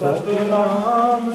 Sitਨਾਮ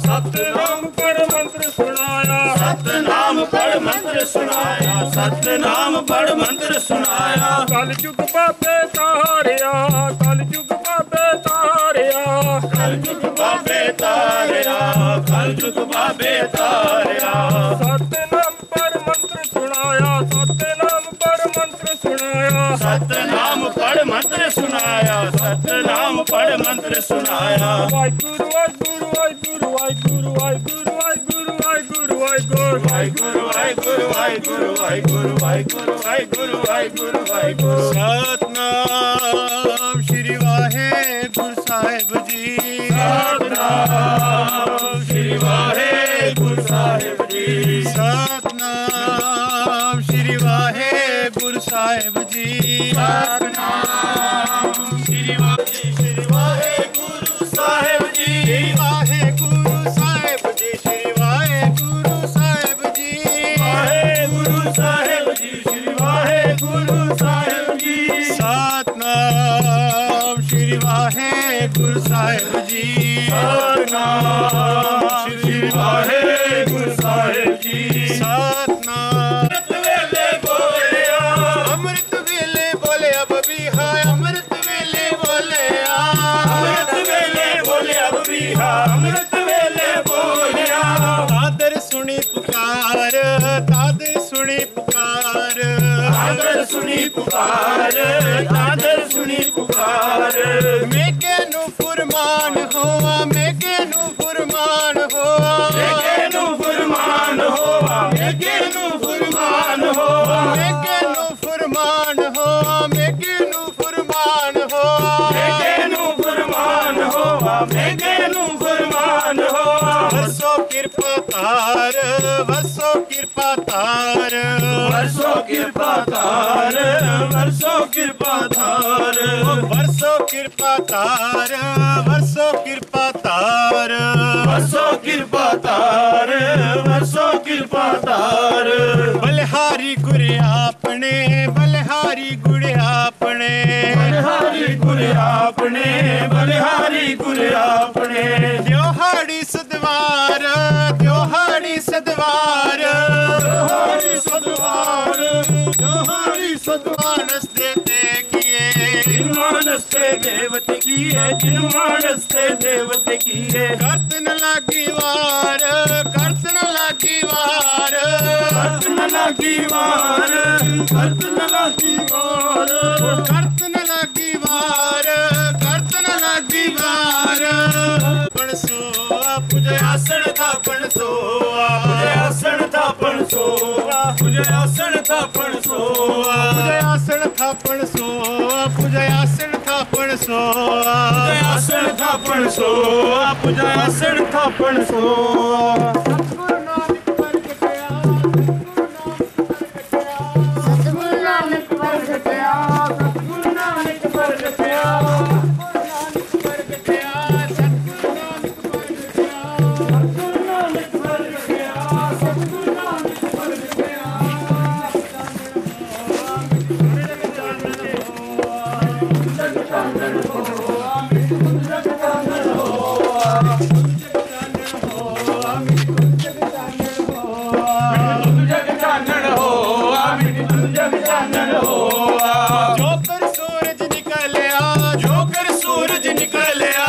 सतनाम पढ़ मंत्र सुनाया, सतनाम पढ़ मंत्र सुनाया, सतनाम पढ़ मंत्र सुनाया। कलयुग बाबे तारिया, कलयुग बाबे तारिया, कलयुग बाबे तारिया, कलयुग बाबे तारिया। सतनाम पढ़ मंत्र सुनाया, सतनाम पढ़ मंत्र सुनाया, सतनाम पढ़ मंत्र सुनाया, सतनाम पढ़ मंत्र सुनाया। वाहिगुरु वाहिगुरु वाहिगुरु वाहिगुरु वाहिगुरु वाहिगुरु वाहिगुरु वाहिगुरु वाहिगुरु वाहिगुरु वाहिगुरु वाहिगुरु वाहिगुरु वाहिगुरु वाहिगुरु। सतनाम श्री वाहेगुरु साहिब जी, सतनाम श्री वाहेगुरु साहिब जी, सतनाम श्री वाहेगुरु साहिब जी, सतनाम श्री वाहेगुरु साहिब जी, वाहेगुरु साहिब जी, श्री वाहेगुरु साहिब जी, वाहेगुरु साहिब जी, श्री वाहेगुरु साहिब जी। सतनाम श्री वाहेगुरु साहिब जी, सतनाम श्री वाहेगुरु साहिब जी। सतनाम अमृत वेले बोलिया बबीहा, अमृत वेले बोलिया, अमृत वेले बोलिया बबीहा, अमृत वेले बोलिया। तादर सुनी पुकार, तादर सुनी पुकार, तादर सुनी पुकार, तादर सुनी पुकार। मेके नु फुरमान होआ, मेके नु फुरमान होआ, मेके नु फुरमान होआ, मेके नु फुरमान होआ, मेके नु फुरमान होआ, मेके नु फुरमान होआ, मेके नु फुरमान होआ, मेके नु फुरमान होआ। वर्षो कृपा तार, वर्षो कृपा तार, वर्षो कृपा तार, वर्षो कृपा तार, वर्षो कृपा तार, वर्षो कृपा तार, वर्षो कृपा तार, वर्षो कृपा तार। बलिहारी गुरे आपने, बलिहारी गुरे आपने, बलिहारी गुरे आपने, बलिहारी गुरे आपने। त्योहारी सदवार, त्योहारी सदवार, त्योहारी सदवार, त्योहारी सदवार। मानस देते किए, जिन मानस ते देवते किए, जिन मानस ते देवते किए। कर्तन लागी वार, कर्तन लागी वार, कर्तन लागी वार, कर्तन लागी वार, कर्तन लागी वार, कर्तन लागी वार। पणसोआ पूजा आसन था पणसोआ, पूजा आसन था पणसोआ, पूजा आसन था पणसोआ, पूजा आसन था पणसोआ, पूजा आसन था पणसोआ, पूजा आसन था पणसोआ, पूजा आसन था पणसोआ। सतगुरु नानक प्रगटया, सतगुरु नानक प्रगटया, सतगुरु नानक प्रगटया, सतगुरु नानक प्रगटया, सतगुरु नानक प्रगटया, सतगुरु नानक प्रगटया। जग चानन होआ, जग चानन होआ, जग चानन होआ, जग चानन होआ। जोकर सूरज निकलिया, जोकर सूरज निकलिया,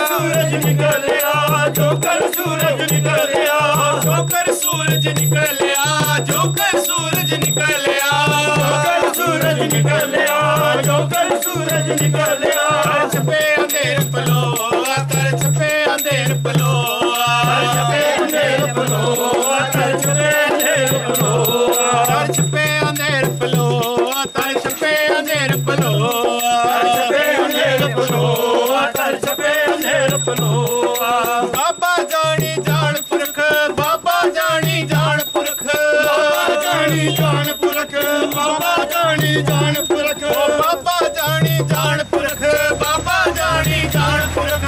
सूरज निकलिया, जोकर सूरज निकलिया, जोकर सूरज निकलिया, जोकर सूरज निकलिया, जोकर सूरज निकलिया, जोकर सूरज निकलिया। तरछ पे अंधेर पलोआ, तरछ पे अंधेर पलोआ, तरछ पे अंधेर पलोआ, तरछ पे अंधेर पलोआ, तरछ पे अंधेर पलोआ, तरछ पे अंधेर पलोआ, तरछ पे अंधेर पलोआ, तरछ पे अंधेर पलोआ। बाबा जानी जान पुरख, बाबा जानी जान पुरख, बाबा जानी जान पुरख, बाबा जानी जान पुरख, बाबा जानी जान पुरख, बाबा जानी जान पुरख,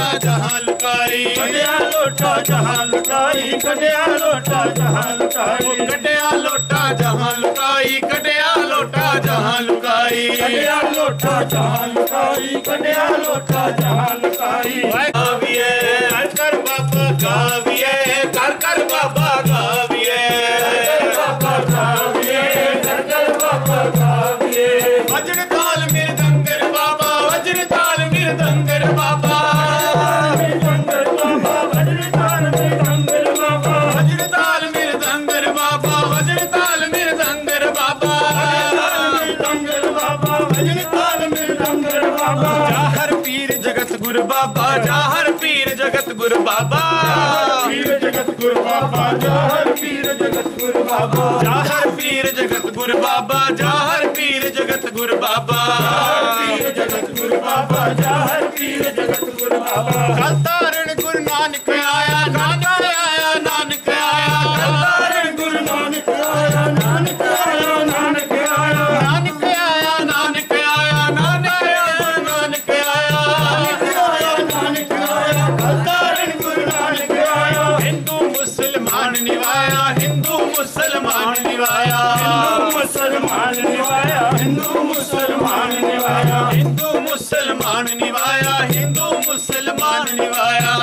लोटा जहां लुकाई कटिया लोटा जहां लुटाई कटिया लोटा जहां लुटाई कटिया लोटा जहां लुकाई कटिया लोटा जहां लुकाई कटिया लोटा जहां लुटाई कटिया लोटा जहां लुटाई गाविए कर बाबा गाविए कर बाबा गाविए बाबा गाविए कर बाबा गाविए वजन ताल मृदंगर बाबा वजन ताल मृदंगर बाबा मृदंगर बाबा वजन ताल मृदंगर बाबा वजन ताल मृदंगर बाबा वजन ताल मृदंगर बाबा मृदंगर बाबा वजन ताल मृदंगर बाबा जाहर पीर जगत गुरु बाबा जाहर पीर जगत गुरु बाबा पीर जगत गुरु बाबा जाहर पीर जगत गुरु बाबा जाहर पीर जगत गुरु बाबा जाहर पीर जगत गुरु बाबा पीर जगत गुरु बाबा जाहर पीर जगत गुरु बाबा कल तारण गुरु नानक आया नानक आया नानक आया कल तारण गुरु नानक आया नानक आया नानक आया नानक आया नानक आया नानक आया नानक आया नानक आया कलतारण गुरु नानक आया हिंदू मुसलमान निवाया हिंदू मुसलमान निवाया मुसलमान निवाया हिंदू मुसलमान निवाया हिंदू मुसलमान निवाया हिंदू मुसलमान निवाया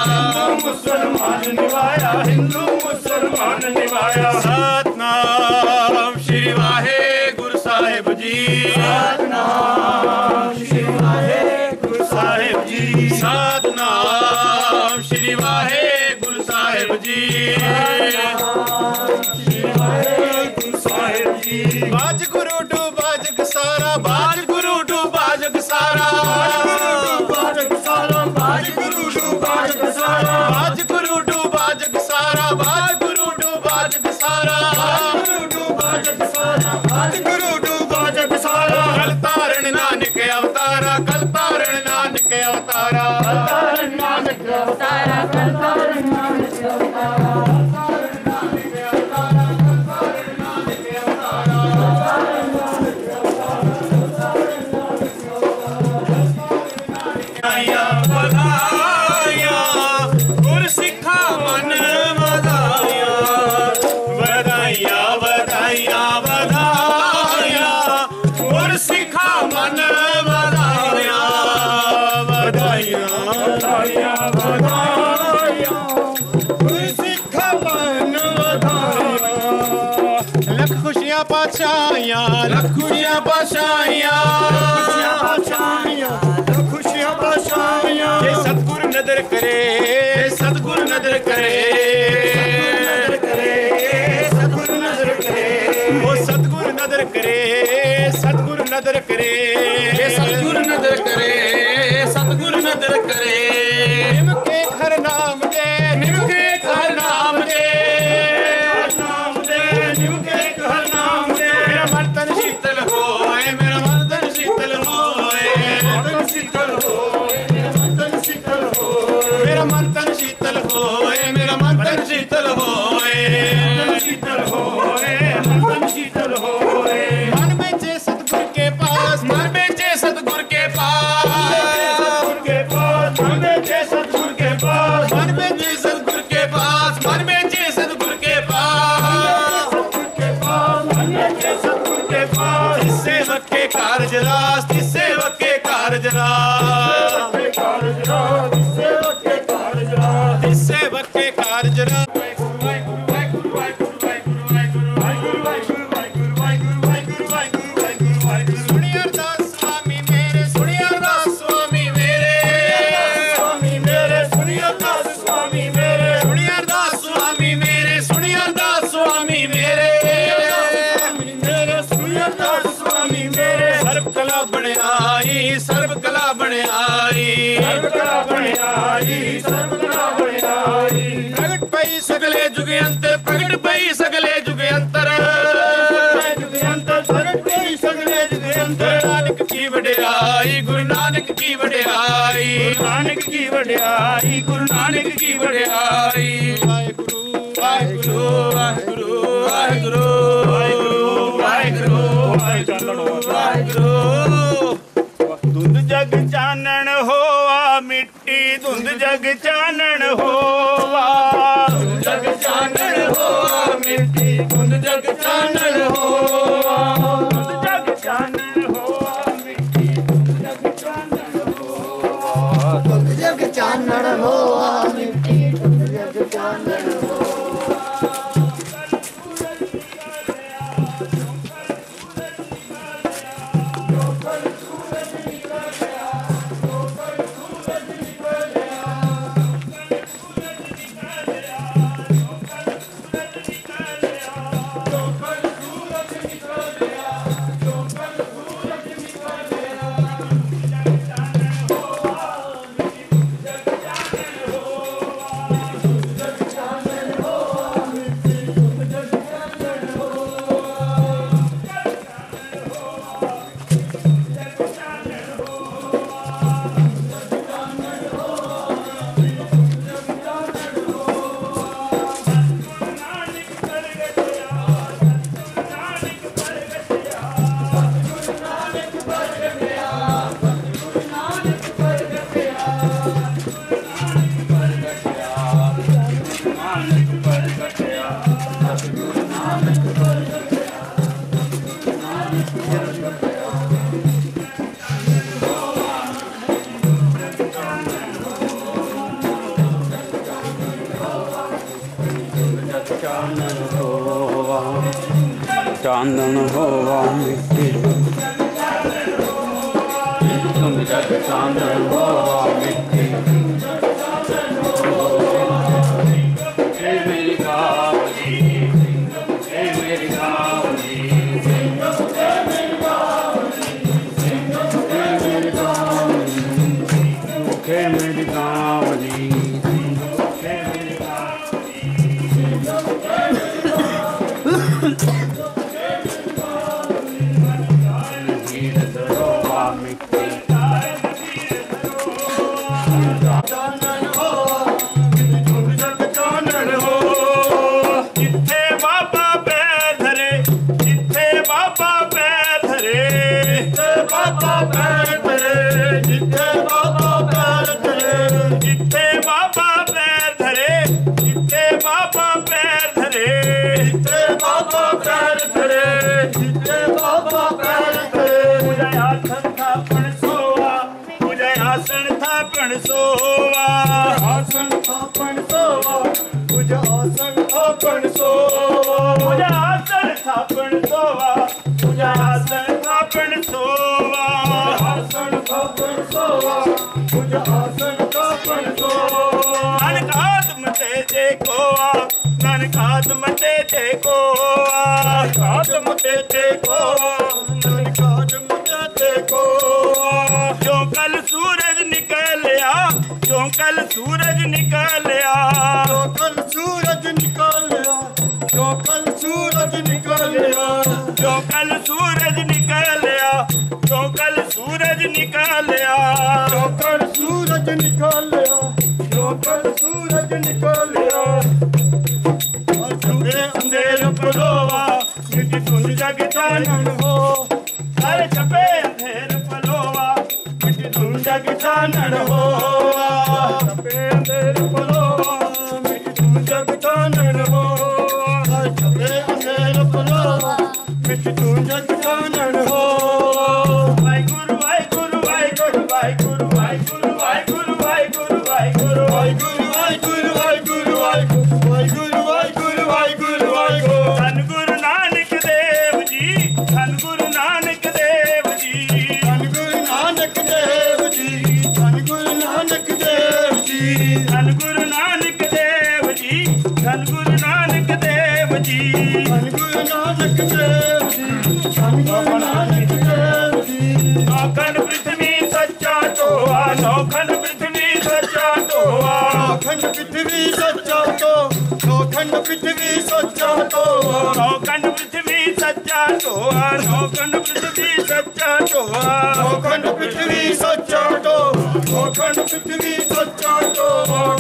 मुसलमान निवाया हिंदू मुसलमान निवाया सतनाम श्री वाहेगुरु साहिब जी सतनाम श्री वाहेगुरु साहिब जी सतनाम श्री वाहेगुरु साहिब जी श्री वाहेगुरु साहिब जी बाज गुरु डूबा जग सारा बाज गुरु डूबा जग सारा बाजक सारा बाज गुरु डूबा जग सारा बाज गुरु डूबा जग सारा बाज गुरु डूबा जग सारा गुरु डूबा जग सारा बाज गुरु डूबा जग सारा कल तारण नानक अवतारा कल तारण नानक अवतारा कलतारण नानक अवतारा कलतारण नानक अवतारा आया बधाया गुर सिखा मन बधाया बधाया बधाया बधाया गुर सिखा मन बधाया बधाया बधाया बधाया गुर सिखा मन बधाया लख खुशियां पाशाया लख खुशियां पाशाया खुशियां बशाया ये सतगुरु नदर करे सतगुरु नदर करे सतगुरु नजर करे वो सतगुरु नदर करे सतगुरु नदर करे सतगुरु नदर करे सतगुरु नदर करे निमके हर नाम दे निमके हर नाम दे नाम दे निमके हर नाम दे मेरा मन तन शीतल होए मेरा मन तन शीतल होए मन शीतल हो मन शीतल हो मेरा मन तन शीतल होए मेरा मन तन शीतल होए शीतल होए मन शीतल होए मन बेचे सतगुरु के पास मन बेचे सतगुरु के पास सतगुरु के पास मन बेचे सतगुरु के पास मन बेचे सतगुरु के पास मन बेचे सतगुरु के पास सतगुरु के पास मन बेचे सतगुरु के पास इस सेवक के कारज रास इस सेवक के कारज रास इस सेवक के कारज रास सुनिए अरदास स्वामी मेरे सुनिए अरदास स्वामी मेरे स्वामी मेरे सुनिए दास स्वामी मेरे सुनिए अरदास स्वामी मेरे सुनिए अरदास स्वामी मेरे मेरे सुनिए दास स्वामी मेरे सर्व कला बने आई सर्व कला बने आई सर्वकला बने आई सर्वकला बने आई प्रगट पई सगले जुग अंतर प्रगट पई सगले जुग अंतर नानक की वडियाई गुरु नानक की वडियाई नानक की वडियाई गुरु नानक की वडियाई वाहिगुरु वाहिगुरु वाहिगुरु वाहिगुरु वाहिगुरु वाहिगुरु वाहिगुरु दुध जग चानन होआ मिट्टी ਧੁੰਦ ਜਗ ਚਾਨਣ ਹੋਵਾ, ਜਗ ਚਾਨਣ ਹੋਆ ਮਿੱਟੀ ਧੁੰਦ ਜਗ ਚਾਨਣ ਹੋਆ, ਧੁੰਦ ਜਗ ਚਾਨਣ ਹੋਵਾ ਮਿੱਟੀ ਧੁੰਦ ਜਗ ਚਾਨਣ ਹੋਵਾ, ਧੁੰਦ ਜਗ ਚਾਨਣ ਹੋਆ ਮਿੱਟੀ ਧੁੰਦ ਜਗ ਚਾਨਣ ਹੋਆ। ਚਾਨਣ ਹੋਵਾ ਮਿੱਟੀ ਧੁੰਦ ਜਗ ਚਾਨਣ ਹੋਵਾ ਮਿੱਟੀ ਏ ਮੇਰੀ ਕਾਵਲੀ ਏ ਮੇਰੀ ਕਾਵਲੀ ਏ ਮੇਰੀ ਕਾਵਲੀ ਏ ਮੇਰੀ ਕਾਵਲੀ सोवा आसन थापण सोवा पूजा आसन थापण सोवा पूजा आसन थापण सोवा पूजा आसन थापण सोवा आसन थापण सोवा पूजा आसन थापण सोवा नानक आत्म ते देखोवा नानक आत्म ते देखोवा आत्म ते देखोवा नानक आत्म ते देखोवा जो कल सूरज निकलिया जो कल सूरज निकलिया जो कल सूरज निकलिया जो कल सूरज निकलिया जो कल सूरज निकलिया जो कल सूरज निकलिया जो कल सूरज निकलिया जो कल सूरज निकलिया छुपे अंधेर पलोवा मिट्टी धुंध जग चानण हो अरे छपे अंधेर पलोवा मिट्टी धुंध जग चानण हो छपे अंधेर पलोवा मिट्टी धुंध जग चानण हो छपे अंधेर पलोवा मिट्टी धुंध जग चानण हो वाहिगुरु वाहिगुरु वाहिगुरु वाहिगुरु वाहिगुरु वाहिगुरु वाहिगुरु वाहिगुरु वाहिगुरु वाहिगुरु वाहिगुरु वाहिगुरु वाहिगुरु वाहिगुरु वाहिगुरु धन गुरु नानक देव जी धन गुरु नानक देव जी धन गुरु नानक देव जी धन गुरु नानक देव जी धन गुरु नानक देव जी धन गुरु नानक देव जी धन गुरु नानक देव जी धन गुरु नानक देव जी नौखंड पृथ्वी सच्चा तोआ नौखंड पृथ्वी सच्चा तोआ नौखंड पृथ्वी सच्चा तो नौखंड पृथ्वी सच्चा तो नौखंड पृथ्वी सच्चा तोआ नौखंड पृथ्वी सच्चा तोआ नौखंड पृथ्वी सच्चा तो नौखंड पृथ्वी सच्चा तो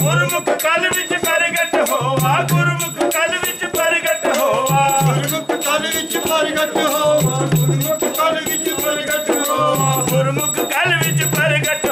गुरमुख कल विच प्रगट होवा गुरमुख कल विच प्रगट होवा गुरमुख कल विच प्रगट होवा गुरमुख कल विच प्रगट होवा गुरमुख कल विच प्रगट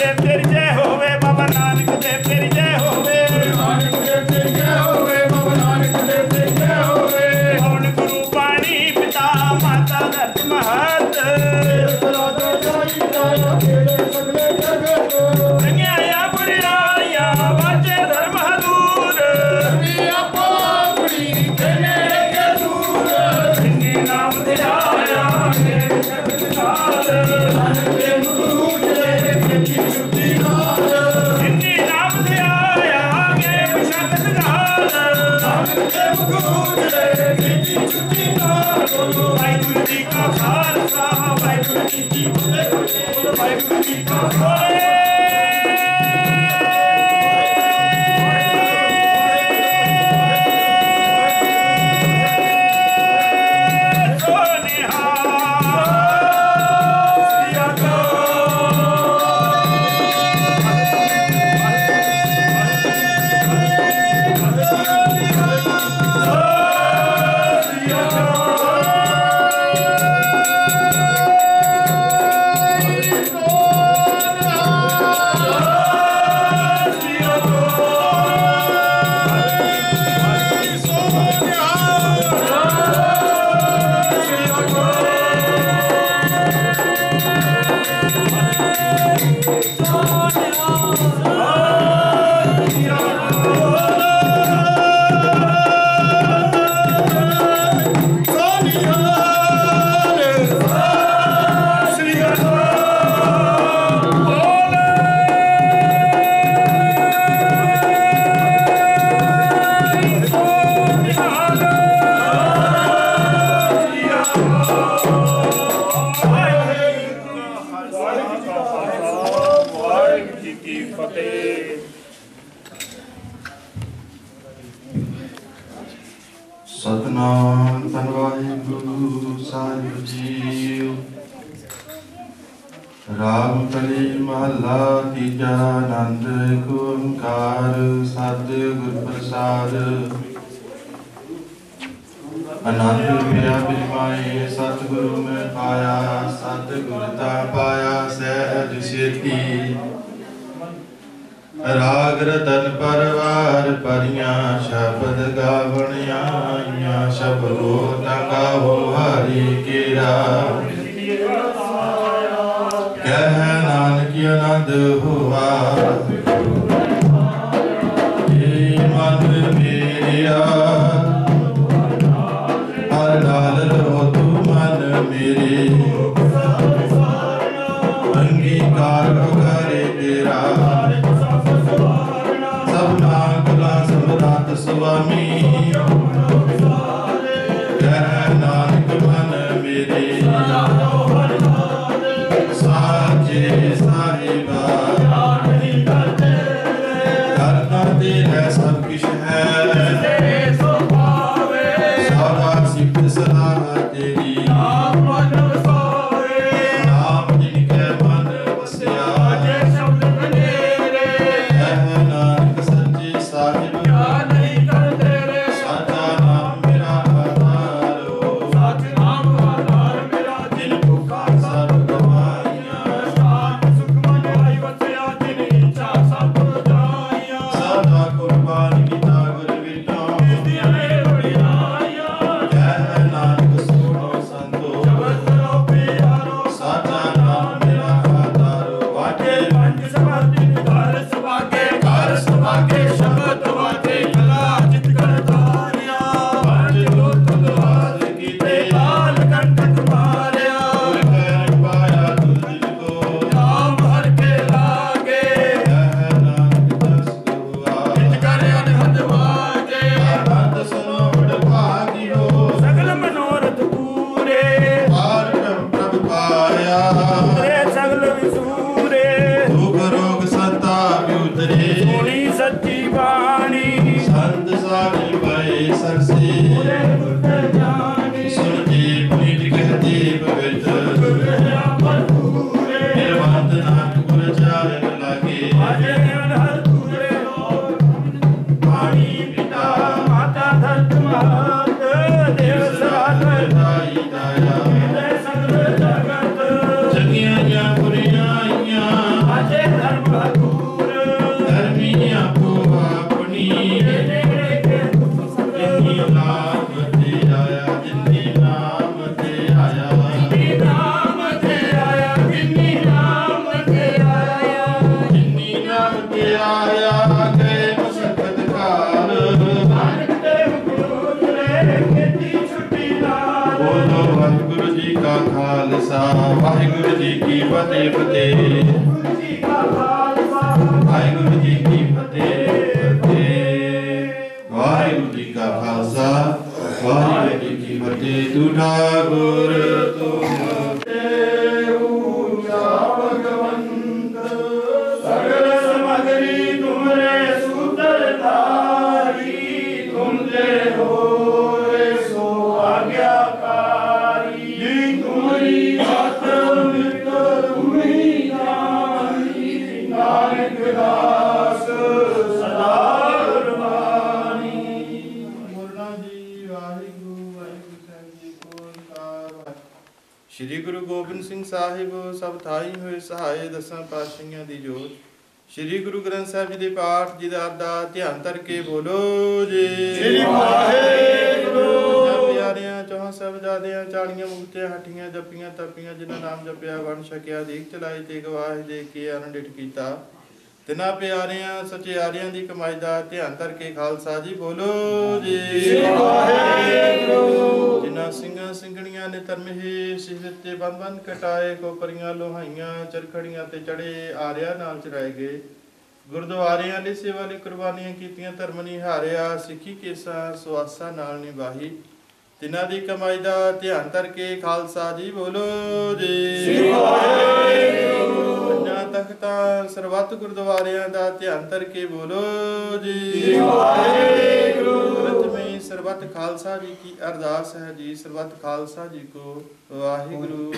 देव तेरी जय होवे, बाबा नानक देव तेरी जय होवे, नानक देव तेरी जय होवे, बाबा नानक देव तेरी जय होवे। पवन गुरु पाणी पिता माता धरत महत, राधा जाई जाया खेले सगले जगत। रंगिया बुरियाया वाचे धर्म दूर, दुनिया पापड़ी तेने के दूर। जिनके नाम धिराया मेरे जगत काल, नानक देव गुरु तेरे खेती छुट्टी नाल। जिनके नाम धिराया मेरे जगत काल, नानक देव गुरु तेरे खेती छुट्टी नाल। वाहिगुरु जी का खालसा वाहिगुरु जी की फतेह, वाहिगुरु जी का सतनाम धन वाहिगुरु साहिब जीव। राम कली महला तीजा, आनंद ओंकार सतगुर प्रसाद। आनंद मिला बिरमाए सतगुरु में पाया, सतगुर ता पाया सहज सेती। राग रतन परवार परियां, शब्द गावण आइयां। शबदो गावो हरि केरा, कह नानक आनंद हुआ। ये मन मेरिया हर नाल लो तू मन मेरे। अंगीकार करे तेरा सबना कला समरात स्वामी। कह नानक मन मेरे साचे साहिबा। करना तेरा सब कुछ है, सारा सिद्ध सलाह तेरी। नाम जिनके मन बसिया, नानक सच्चे साहिब। साचा नाम मेरा आधारो, दिल भुखा सब गवाइयां। सदा कुर्बान किता गुर विटो, कह नानक सुनो संतो। साचा नाम मेरा आधारो, वाटे कार सुभागे शब्द वाटे कला जित कर धारिया। पंज लोक द्वार कीते लाल कंठ तुम्हारिया। गुर पाया तुझ को नाम हर के लागे। कह नानक दस हुआ जित कर अनहद वाजे। आनंद सुनो बड़ भागियो, सगल मनोरथ पूरे। पार प्रभ पाया, सगल विसूरे। दुख रोग सता उतरे। सोनी सच्ची बाणी, संत साधु भय सरसे। सुन दीप नीति कहते पवित्र। निर्मत नाथ गुर चारण लागे। पाणी पिता माता धरत महत, देव सराधर दाई दाया। सगल जगत। जगियां पुरियां आजे धर्म ਫਤਿਹ ਫਤਿਹ। ਵਾਹਿਗੁਰੂ ਜੀ ਕੀ ਫਤਿਹ ਫਤਿਹ। ਵਾਹਿਗੁਰੂ ਜੀ ਕਾ ਖਾਲਸਾ ਵਾਹਿਗੁਰੂ ਜੀ ਕੀ ਫਤਿਹ। ਤੂੰ ਠਾਕੁਰ ਤੁਮ ਭਗਵੰਤ ਸਗਲ ਸਮਗਰੀ ਤੁਮਰੇ ਸੂਤਰਧਾਰੀ। ਤੁਮ ਤੇ ਹੋਏ ਸੋ ਆਗਿਆਕਾਰੀ। ਤੁਮਰੀ ਮਤ ਮਿਤ ਤੁਮੀ ਜਾਣੀ। ਨਾਨਕ ਦਾਸ ਸਦਾ ਗੁਰਬਾਣੀ। ਬੋਲਣਾ ਜੀ ਵਾਹਿਗੁਰੂ ਵਾਹਿਗੁਰੂ ਸਾਹਿਬ ਜੀ ਕੋ ਓੰਕਾਰ। ਸ਼੍ਰੀ ਗੁਰੂ ਗੋਬਿੰਦ ਸਿੰਘ ਸਾਹਿਬ ਸਭ ਥਾਈ ਹੋਏ ਸਹਾਏ ਦਸਾਂ ਪਾਤਸ਼ਾਹੀਆਂ ਦੀ ਜੋਤ। ਸ਼੍ਰੀ ਗੁਰੂ ਗ੍ਰੰਥ ਸਾਹਿਬ ਜੀ ਦੇ ਪਾਠ ਜੀ ਦਾ ਧਿਆਨ ਧਰ ਕੇ ਬੋਲੋ ਜੀ ਸ੍ਰੀ ਵਾਹਿਗੁਰੂ। ਪਿਆਰਿਆਂ ਚੌਹਾਂ ਸਾਹਿਬਜ਼ਾਦਿਆਂ 40 ਮੁਕਤਿਆਂ ਹੱਠੀਆਂ ਜੱਪੀਆਂ ਤਪੀਆਂ ਜਿਨ੍ਹਾਂ ਨਾਮ ਜਪਿਆ ਵੰਡ ਛਕਿਆ ਦੀਕ ਚਲਾਈ ਤੇ ਗਵਾਹ ਦੇ ਕੇ ਅਨੰਡਿਤ ਕੀਤਾ। ਤਿਨਾਂ ਪਿਆਰਿਆਂ ਸਚਿਆਰਿਆਂ ਦੀ ਕਮਾਈ ਦਾ ਧਿਆਨ ਧਰ ਕੇ ਖਾਲਸਾ ਜੀ ਬੋਲੋ ਜੀ ਸ੍ਰੀ ਵਾਹਿਗੁਰੂ। ਜਿਨ੍ਹਾਂ ਸਿੰਘਾਂ ਸਿੰਘਣੀਆਂ ਨੇ ਧਰਮਹੇ ਸਿਰ ਤੇ ਬੰਦ ਕਟਾਏ ਕੋਪਰੀਆਂ ਲੋਹਾਈਆਂ ਚਰਖੜੀਆਂ ਤੇ ਚੜੇ ਆਰਿਆ ਨਾਲ ਚਰਾਏ ਗਏ। ਗੁਰਦੁਆਰਿਆਂ ਦੀ ਸੇਵਾ ਲਈ ਕੁਰਬਾਨੀਆਂ ਕੀਤੀਆਂ ਧਰਮ ਨਿਹਾਰਿਆ ਸਿੱਖੀ ਕੇਸਾਂ ਸੁਆਸਾਂ ਨਾਲ ਨਿਭਾਈ। ਤਿਨਾਂ ਦੀ ਕਮਾਈ ਦਾ ਧਿਆਨ ਧਰ ਕੇ ਖਾਲਸਾ ਜੀ ਬੋਲੋ ਜੀ ਸ੍ਰੀ ਵਾਹਿਗੁਰੂ। ਪੰਜਾਂ ਤਖਤਾਂ ਸਰਬੱਤ ਗੁਰਦੁਆਰਿਆਂ ਦਾ ਧਿਆਨ ਧਰ ਕੇ ਬੋਲੋ ਜੀ ਸ੍ਰੀ ਵਾਹਿਗੁਰੂ। ਪ੍ਰਥਮੇ ਸਰਬੱਤ ਖਾਲਸਾ ਜੀ ਕੀ ਅਰਦਾਸ ਹੈ ਜੀ। ਸਰਬੱਤ ਖਾਲਸਾ ਜੀ ਕੋ ਵਾਹਿਗੁਰੂ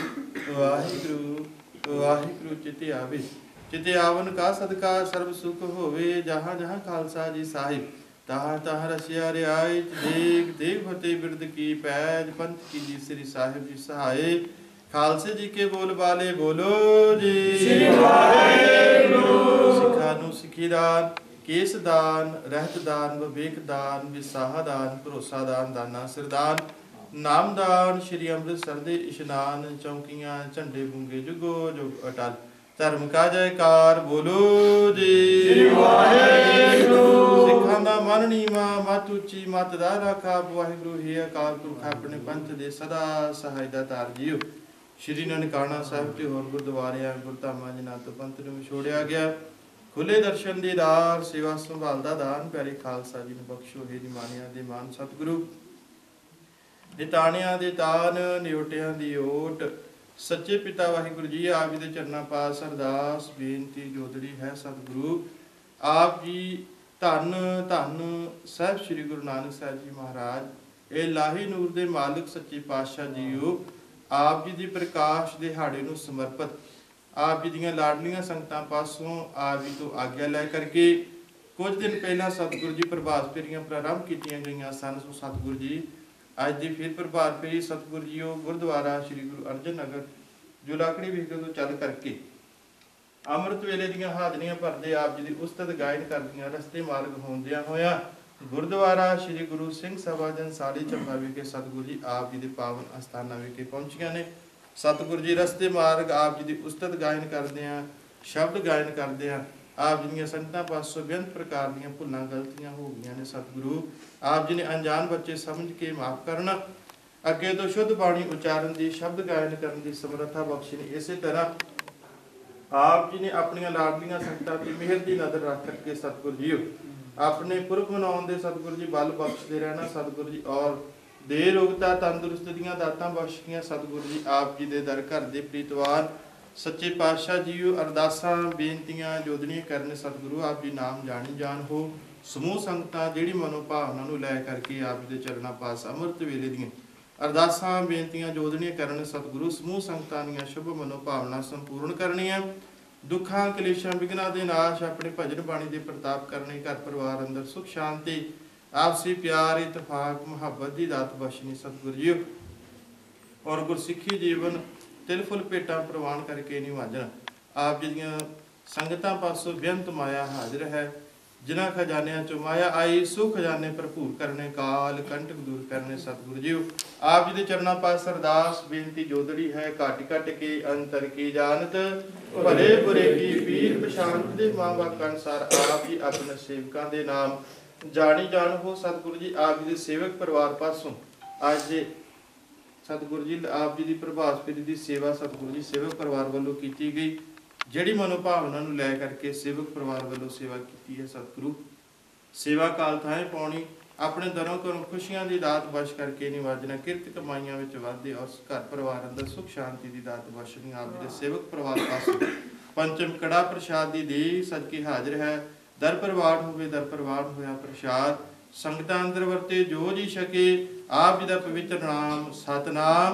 ਵਾਹਿਗੁਰੂ ਵਾਹਿਗੁਰੂ ਚਿਤੇ ਆਵੇ। ਚਿਤੇ ਆਵਨ ਕਾ ਸਦਕਾ ਸਰਬ ਸੁਖ ਹੋਵੇ। ਜਹਾਂ ਜਹਾਂ ਖਾਲਸਾ ਜੀ ਸਾਹਿਬ ਤਹਾਂ ਤਹਾਂ ਰਸਿਆ ਰਿਆਇ। ਦੇਗ ਦੇਵ ਫਤਿਹ ਬਿਰਦ ਕੀ ਪੈਜ। ਪੰਥ ਕੀ ਜੀ ਸ੍ਰੀ ਸਾਹਿਬ ਜੀ ਸਹਾਏ। ਖਾਲਸੇ ਜੀ ਕੇ ਬੋਲ ਬਾਲੇ ਬੋਲੋ ਜੀ ਸ੍ਰੀ ਵਾਹਿਗੁਰੂ। ਸਿੱਖਾਂ ਨੂੰ ਸਿੱਖੀ ਦਾਨ ਕੇਸ ਦਾਨ ਰਹਿਤ ਦਾਨ ਵਿਵੇਕ ਦਾਨ ਵਿਸਾਹਾ ਦਾਨ ਭਰੋਸਾ ਦਾਨ ਦਾਨਾ ਸਿਰਦਾਨ ਨਾਮ ਦਾਨ। ਸ਼੍ਰੀ ਅੰਮ੍ਰਿਤਸਰ ਦੇ ਇਸ਼ਨਾਨ ਚੌਂਕੀਆਂ ਝੰਡੇ ਬੁੰਗੇ ਜੁਗੋ ਜੁਗ ਅਟਲ। ਧਰਮ ਕਾ ਜੈਕਾਰ ਬੋਲੋ ਜੀ ਸ੍ਰੀ ਵਾਹਿਗੁਰੂ। ਸਿੱਖਾਂ ਦਾ ਮਨ ਨੀਵਾ ਮਤ ਉੱਚੀ ਮਤ ਦਾ ਰਾਖਾ। ਵਾਹਿਗੁਰੂ ਹੀ ਅਕਾਲ ਪੁਰਖ ਆਪਣੇ ਪੰਥ ਦੇ ਸਦਾ ਸਹਾਇਤਾ ਧਾਰ ਜੀਓ। ਸ਼੍ਰੀ ਨਨਕਾਣਾ ਸਾਹਿਬ ਤੇ ਹੋਰ ਗੁਰਦੁਆਰਿਆਂ ਗੁਰਧਾਮਾਂ ਜਿਨ੍ਹਾਂ ਤੋਂ ਪੰਥ ਨੂੰ ਵਿਛੋੜਿਆ ਗਿਆ। ਖੁੱਲੇ ਦਰਸ਼ਨ ਦੀਦਾਰ ਸੇਵਾ ਸੰਭਾਲ ਦਾ ਦਾਨ ਪਿਆਰੇ ਖਾਲਸਾ ਜੀ ਨੂੰ ਬਖਸ਼ੋ। ਹੇ ਨਿਮਾਣਿਆਂ ਦੇ ਮਾਨ ਸਤਿਗੁਰੂ ਨਿਤਾਣਿਆਂ ਦੇ ਤਾਨ ਨਿਉਟਿਆਂ ਦੀ ਓਟ। ਸੱਚੇ ਪਿਤਾ ਵਾਹਿਗੁਰੂ ਜੀ ਆਪ ਜੀ ਦੇ ਚਰਨਾਂ ਪਾਸ ਅਰਦਾਸ ਬੇਨਤੀ ਜੋਦੜੀ ਹੈ। ਸਤਿਗੁਰੂ ਆਪ ਜੀ ਧੰਨ ਧੰਨ ਸਾਹਿਬ ਸ੍ਰੀ ਗੁਰੂ ਨਾਨਕ ਸਾਹਿਬ ਜੀ ਮਹਾਰਾਜ ਇਹ ਲਾਹੀ ਨੂਰ ਦੇ ਮਾਲਕ ਸੱਚੇ ਪਾਤਸ਼ਾਹ ਜੀਓ ਆਪ ਜੀ ਦੀ ਪ੍ਰਕਾਸ਼ ਦਿਹਾੜੇ ਨੂੰ ਸਮਰਪਿਤ ਆਪ ਜੀ ਦੀਆਂ ਲਾਡਲੀਆਂ ਸੰਗਤਾਂ ਪਾਸੋਂ ਆਪ ਜੀ ਤੋਂ ਆਗਿਆ ਲੈ ਕਰਕੇ ਕੁਝ ਦਿਨ ਪਹਿਲਾਂ ਸਤਿਗੁਰੂ ਜੀ ਪ੍ਰਭਾਤ ਫੇਰੀਆਂ ਪ੍ਰਾਰੰਭ ਕੀਤੀਆਂ ਗਈਆਂ ਸਨ। ਸੋ ਸਤਿਗੁਰੂ ਜੀ ਅੱਜ ਦੀ ਫਿਰ ਪ੍ਰਭਾਤ ਫੇਰੀ ਸਤਿਗੁਰੂ ਜੀਓ ਗੁਰਦੁਆਰਾ ਸ੍ਰੀ ਗੁਰੂ ਅਰਜਨ ਨਗਰ ਜੁਲਾਕੜੀ ਵਿਖੇ ਤੋਂ ਚੱਲ ਕਰਕੇ ਅੰਮ੍ਰਿਤ ਵੇਲੇ ਦੀਆਂ ਹਾਜ਼ਰੀਆਂ ਭਰਦੇ ਆਪ ਜੀ ਦੀ ਉਸਤਤ ਗਾਇਨ ਕਰਦੀਆਂ ਰਸਤੇ ਮਾਰਗ ਹੁੰਦਿਆਂ ਹੋਇਆ ਗੁਰਦੁਆਰਾ ਸ੍ਰੀ ਗੁਰੂ ਸਿੰਘ ਸਭਾ ਜਨਸਾਲੀ ਚੰਬਾ ਵਿਖੇ ਸਤਿਗੁਰੂ ਜੀ ਆਪ ਜੀ ਦੇ ਪਾਵਨ ਅਸਥਾਨਾਂ ਵਿਖੇ ਪਹੁੰਚੀਆਂ ਨੇ। ਸਤਿਗੁਰੂ ਜੀ ਰਸਤੇ ਮਾਰਗ ਆਪ ਜੀ ਦੀ ਉਸਤਤ ਗਾਇਨ ਕਰਦਿਆਂ ਸ਼ਬਦ ਗਾਇਨ ਕਰਦਿਆਂ ਆਪ ਜੀ ਦੀਆਂ ਸੰਗਤਾਂ ਪਾਸੋਂ ਬੇਅੰਤ ਪ੍ਰਕਾਰ ਦੀਆਂ ਭੁੱਲਾਂ ਗਲਤੀਆਂ ਹੋ ਗਈਆਂ ਨੇ। ਸਤਿਗੁਰੂ ਆਪ ਜੀ ਨੇ ਅਣਜਾਣ ਬੱਚੇ ਸਮਝ ਕੇ ਮਾਫ ਕਰਨਾ। ਅੱਗੇ ਤੋਂ ਸ਼ੁੱਧ ਬਾਣੀ ਉਚਾਰਨ ਦੀ ਸ਼ਬਦ ਗਾਇਨ ਕਰਨ ਦੀ ਸਮਰੱਥਾ ਬਖਸ਼ੀ ਨੇ। ਇਸੇ ਤਰ੍ਹਾਂ ਆਪ ਜੀ ਨੇ ਆਪਣੀਆਂ ਲਾਡਲੀਆਂ ਸੰਗਤਾਂ ਤੇ ਮਿਹਰ ਦੀ ਨਜ਼ਰ ਰੱਖ ਕੇ ਸਤਿਗੁਰੂ ਜੀਓ ਆਪਣੇ ਪੁਰਖ ਮਨਾਉਣ ਦੇ ਸਤਿਗੁਰੂ ਜੀ ਬਲ ਬਖਸ਼ਦੇ ਰਹਿਣਾ। ਸਤਿਗੁਰੂ ਜੀ ਔਰ ਦੇ ਰੋਗਤਾ ਤੰਦਰੁਸਤ ਦੀਆਂ ਦਾਤਾਂ ਬਖਸ਼ੀਆਂ। ਸਤਿਗੁਰੂ ਜੀ ਆਪ ਜੀ ਦੇ ਦਰ ਘਰ ਦੇ ਪ੍ਰੀਤਵਾਨ ਸੱਚੇ ਪਾਤਸ਼ਾਹ ਜੀਓ ਅਰਦਾਸਾਂ ਬੇਨਤੀਆਂ ਜੋਦੜੀਆਂ ਕਰਨ। ਸਤਿਗੁਰੂ ਆਪ ਜੀ ਨਾਮ ਜਾਣੀ ਜਾਣ ਹੋ ਸਮੂਹ ਸੰਗਤਾਂ ਜਿਹੜੀ ਮਨੋ ਭਾਵਨਾ ਨੂੰ ਲੈ ਕਰਕੇ ਆਪ ਜੀ ਦੇ ਚਰਨਾਂ ਪਾਸ ਅੰਮ੍ਰਿਤ ਵੇਲੇ ਦੀਆਂ ਅਰਦਾਸਾਂ ਬੇਨਤੀਆਂ ਜੋਦੜੀਆਂ ਕਰਨ। ਸਤਿਗੁਰੂ ਸਮੂਹ ਸੰਗਤਾਂ ਦੀਆਂ ਸ਼ੁਭ ਮਨੋ ਭਾਵਨਾ ਸੰਪੂਰਨ ਕਰਨੀਆਂ। ਦੁੱਖਾਂ ਕਲੇਸ਼ਾਂ ਵਿਘਨਾਂ ਦੇ ਨਾਸ਼ ਆਪਣੇ ਭਜਨ ਬਾਣੀ ਦੇ ਪ੍ਰਤਾਪ ਕਰਨੇ। ਘਰ ਪਰਿਵਾਰ ਅੰਦਰ ਸੁਖ ਸ਼ਾਂਤੀ ਆਪਸੀ ਪਿਆਰ ਇਤਫਾਕ ਮੁਹੱਬਤ ਦੀ ਦਾਤ ਬਖਸ਼ਣੀ। ਸਤਿਗੁਰੂ ਜੀ ਔਰ ਗੁਰਸਿੱਖੀ ਜੀਵਨ ਤਿਲ ਫੁੱਲ ਭੇਟਾਂ ਪ੍ਰਵਾਨ ਕਰਕੇ ਨਿਵਾਜਣ। ਆਪ ਜੀ ਦੀਆਂ ਸੰਗਤਾਂ ਪਾਸੋਂ ਬੇਅੰਤ ਮਾਇਆ ਹਾਜ਼ਰ ਹੈ। ਜਿਨ੍ਹਾਂ ਖਜ਼ਾਨਿਆਂ ਚੋਂ ਮਾਇਆ ਆਈ ਸੋ ਖਜ਼ਾਨੇ ਭਰਪੂਰ ਕਰਨੇ ਕਾਲ ਕੰਟਕ ਦੂਰ ਕਰਨੇ। ਸਤਿਗੁਰੂ ਜੀ ਆਪ ਜੀ ਦੇ ਚਰਨਾਂ ਪਾਸ ਅਰਦਾਸ ਬੇਨਤੀ ਜੋਦੜੀ ਹੈ। ਘਟ ਘਟ ਕੇ ਅੰਤਰ ਕੀ ਜਾਣਤ ਭਲੇ ਬੁਰੇ ਕੀ ਪੀਰ ਪਛਾਨਤ ਦੇ ਮਾਂ ਬਾਪ ਅਨਸਾਰ ਆਪ ਜੀ ਆਪਣੇ ਸੇਵਕਾਂ ਦੇ ਨਾਮ ਜਾਣੀ ਜਾਣ ਹੋ। ਸਤਿਗੁਰੂ ਜੀ ਆਪ ਜੀ ਦੇ ਸੇਵਕ ਪਰਿਵਾਰ ਪਾਸੋਂ ਅੱਜ ਦੇ सतगुरु जी आप जी की प्रभात फेरी की सेवा सतगुरु जी सेवक परिवार वालों की गई, जिहड़ी मनोभावना नूं लै करके सेवक परिवार वालों सेवा की है। सतगुरु सेवा काल थाएं पाउणी, अपने दरों घरों खुशियां की दात बश करके निवाजना, किरत कमाइयां विच वाधे और घर परिवार अंदर सुख शांति की दात बशनी। आप जी के सेवक परिवार पास पंचम कड़ा प्रसाद की देह सदके हाजिर है। दर परवान होवे दर परवान होया प्रसाद, संगतां अंदर वरते जो जी सके। आप जी का पवित्र नाम सतनाम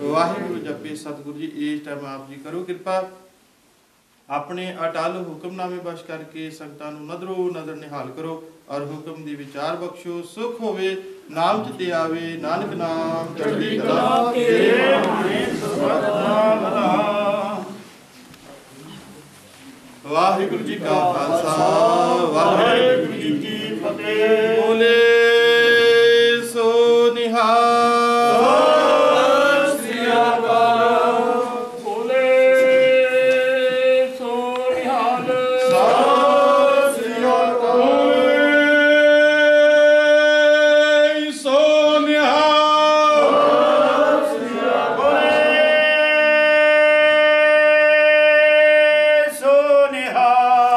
वाहिगुरू जपे। सतगुरु जी इस टाइम आप जी करो कृपा, अपने अटल हुक्मनामे बश करके संगतां नूं नदरों नदर निहाल करो और हुक्म दी विचार बख्शो। सुख होवे नाम च ते आवे, नानक नाम चढ़दी कला तेरे भाने सुबह नाम ला। वाहिगुरू जी का खालसा वाहिगुरू जी की फतेह। बोले सो निहाल। सत श्री अकाल। बोले सो निहाल। सत श्री अकाल। सो निहाल। सत श्री अकाल। सो निहाल।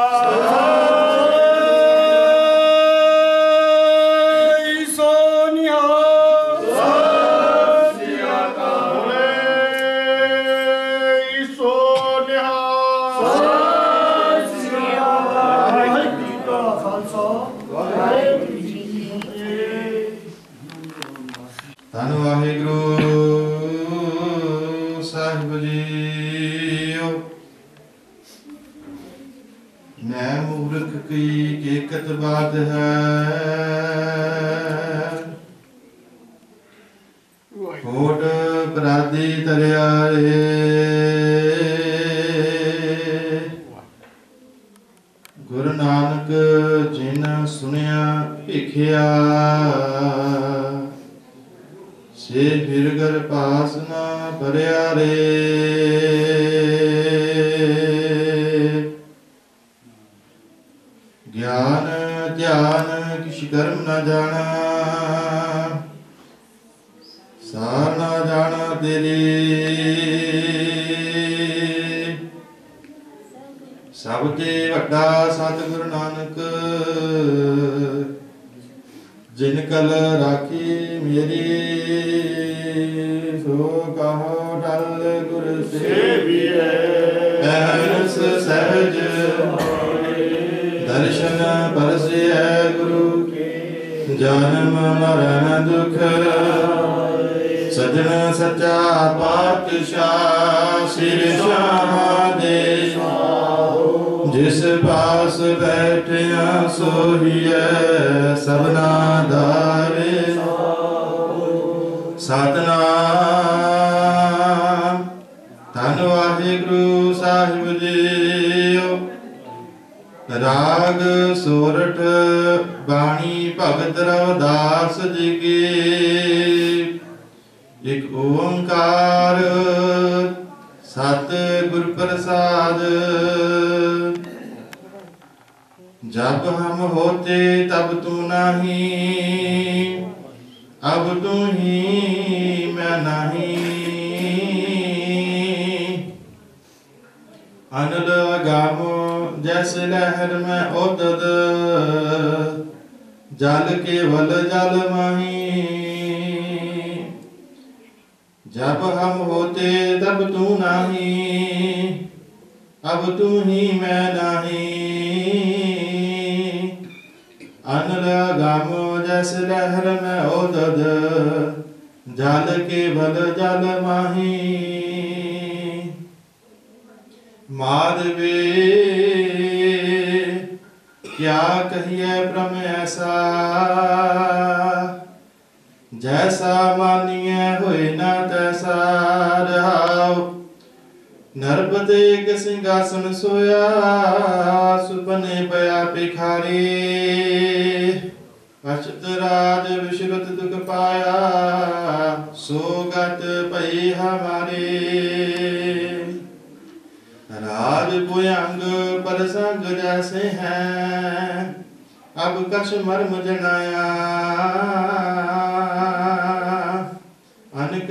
सो निहाल। सत श्री अकाल। सो निहाल। सत श्री अकाल। वाहिगुरू जी का खालसा वाहिगुरू जी की फतेह। धन वाहिगुरू साहिब जीओ। मैं मूर्ख की केकत बात है, कोट अपराधी तरिया रे। गुरु नानक जिन सुनिया भिखिया, से फिरगर पास ना भरिया रे। ज्ञान ध्यान किछ कर्म न जाना, सार न जाना तेरी। सब ते वड्डा सतगुरु नानक, जिन कल राखी मेरी। सो कहो टल गुर सेविए, अहरस सहज दर्शन परसिए गुरु। जन्म मरण दुख सजन सच्चा पातशाह। सिर शाह जिस पास बैठिया सोहिए, सबना दारे। सतनाम धन वाहिगुरू साहिब जीओ। राग सोरठ बाणी भगत रवदास जी की। एक ओंकार सत गुर प्रसाद। जब हम होते तब तू नहीं, अब तू ही मैं नहीं। अनल गामो जैसे लहर में उदद, जल केवल जल माही। जब हम होते तब तू नहीं, अब तू ही मैं नहीं। अनल गामो जैसे लहर में उदद, जल केवल जल माही। माधवे क्या कहिए भ्रम ऐसा, जैसा मानिए होए ना तैसा। रहाओ नरपते के सिंहासन सोया, सुपने पया भिखारी। अचत राज विश्रुत दुख पाया, सोगत पई हमारे। राज भुयंग पर संग जैसे हैं, अब कछ मर्म जनाया। अनक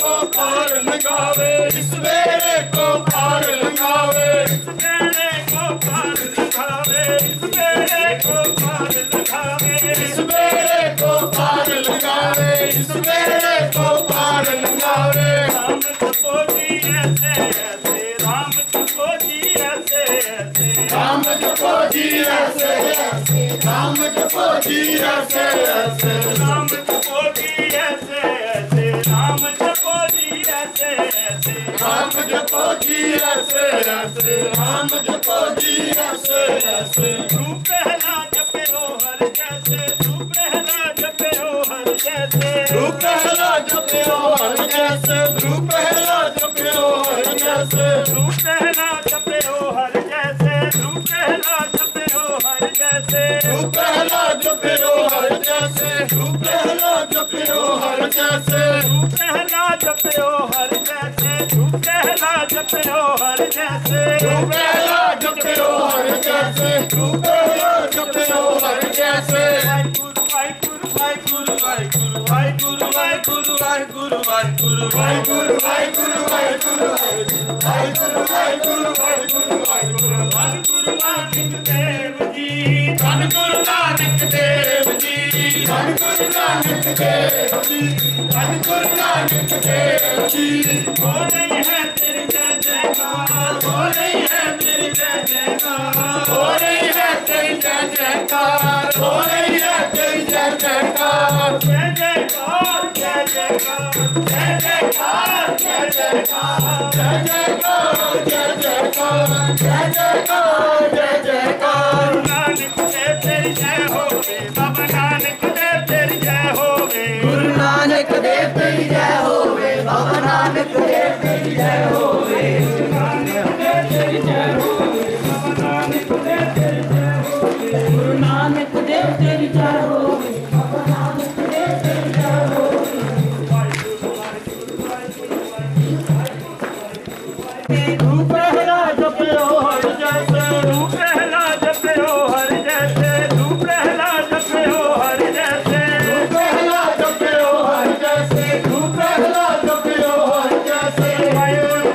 को पार लगावे, इस बेड़े को पार लगावे, इस बेड़े को पार लगावे, इस बेड़े को पार लगावे, इस बेड़े को पार लगावे, इस बेड़े को पार लगावे। राम जपो जी ऐसे ऐसे, राम जपो जी ऐसे ऐसे, राम जपो जी ऐसे ऐसे, राम जपो जी ऐसे ऐसे, राम जपो जी ऐसे ऐसे, राम जपो जी ऐसे ऐसे, राम जपो जी ऐसे ऐसे, राम जपो जी ऐसे ऐसे। तू पहला जपयो हर जैसे, तू पहला जपयो हर जैसे, तू पहला जपयो हर जैसे, तू पहला जपयो हर जैसे, तू पहला जपयो हर जैसे, तू पहला जपयो हर जैसे, तू पहला जपयो हर जैसे, तू पहला जपयो हर जैसे, तू पहला जपयो हर जैसे, तू पहला जपयो हर जैसे, तू पहला जपयो हर जैसे, तू पहला जपयो हर जैसे। वाहिगुरु वाहिगुरु वाहिगुरु वाहिगुरु वाहिगुरु वाहिगुरु वाहिगुरु वाहिगुरु वाहिगुरु वाहिगुरु वाहिगुरु वाहिगुरु वाहिगुरु वाहिगुरु। धन गुरु नानक देव जी, धन गुरु नानक देव जी, धन गुरु नानक देव जी, धन गुरु नानक देव जी। हो रही है तेरी जय जयकार, हो रही है तेरी जय जयकार, हो रही है तेरी जय जयकार, हो रही है तेरी जय जयकार, जय जयकार जय जयकार, जय जयकार जय जयकार, जय जयकार जय जयकार, जय जयकार जय जयकार। नानक देव तेरी जय होवे, बाबा नानक देव तेरी जय होवे, गुरु नानक देव तेरी जय होवे, बाबा नानक देव तेरी जय होवे, नानक देव तेरी जय होवे, बाबा नानक देव तेरी जय होवे, गुरु नानक देव तेरी जय होवे, बाबा नानक देव तेरी जय होवे। तू पहला जपयो हर जैसे, तू पहला जपयो हर जैसे, तू पहला जपयो हर जैसे, तू पहला जपयो हर जैसे, तू पहला जपयो हर जैसे। वाहिगुरु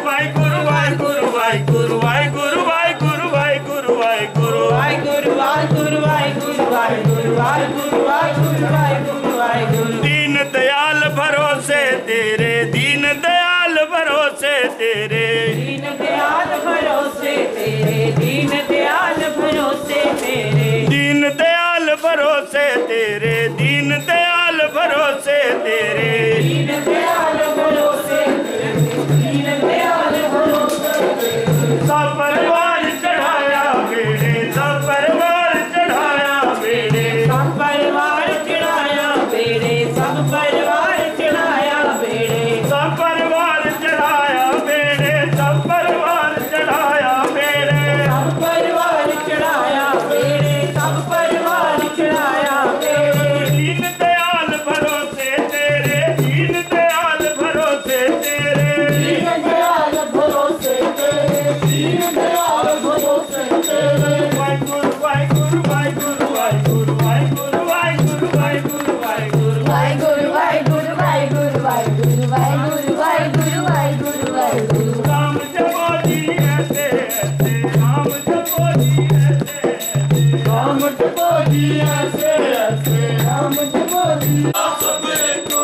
वाहिगुरु वाहिगुरु वाहिगुरु वाहिगुरु वाहिगुरु वाहिगुरु वाहिगुरु वाहिगुरु वाहिगुरु वाहिगुरु वाहिगुरु वाहिगुरु वाहिगुरु वाहिगुरु वाहिगुरु। दीन दयाल भरोसे तेरे, दीन दयाल भरोसे तेरे, दीन दयाल भरोसे तेरे, दीन दयाल भरोसे तेरे, दीन दयाल भरोसे तेरे, दीन दयाल भरोसे तेरे। दीन दयाल भरोसे तेरे, दीन दयाल भरोसे तेरे। सब परिवार चढ़ाया बेड़े, सब परिवार चढ़ाया बेड़े, सब परिवार चढ़ाया बेड़े, सब परिवार चढ़ाया बेड़े, सब परिवार चढ़ाया बेड़े, सब परिवार चढ़ाया बेड़े। सब परिवार चढ़ाया बेड़े, सब परिवार चढ़ाया बेड़े। दीन दयाल भरोसे तेरे, दीन दयाल भरोसे तेरे, दीन दयाल भरोसे तेरे, दीन दयाल भरोसे तेरे। वाहिगुरु वाहिगुरु वाहिगुरु वाहिगुरु वाहिगुरु वाहिगुरु वाहिगुरु वाहिगुरु। वाहिगुरु वाहिगुरु वाहिगुरु वाहिगुरु वाहिगुरु वाहिगुरु वाहिगुरु वाहिगुरु। राम जपो जी ऐसे ऐसे, राम जपो जी ऐसे ऐसे, राम जपो जी ऐसे ऐसे, राम जपो जी। सबरे को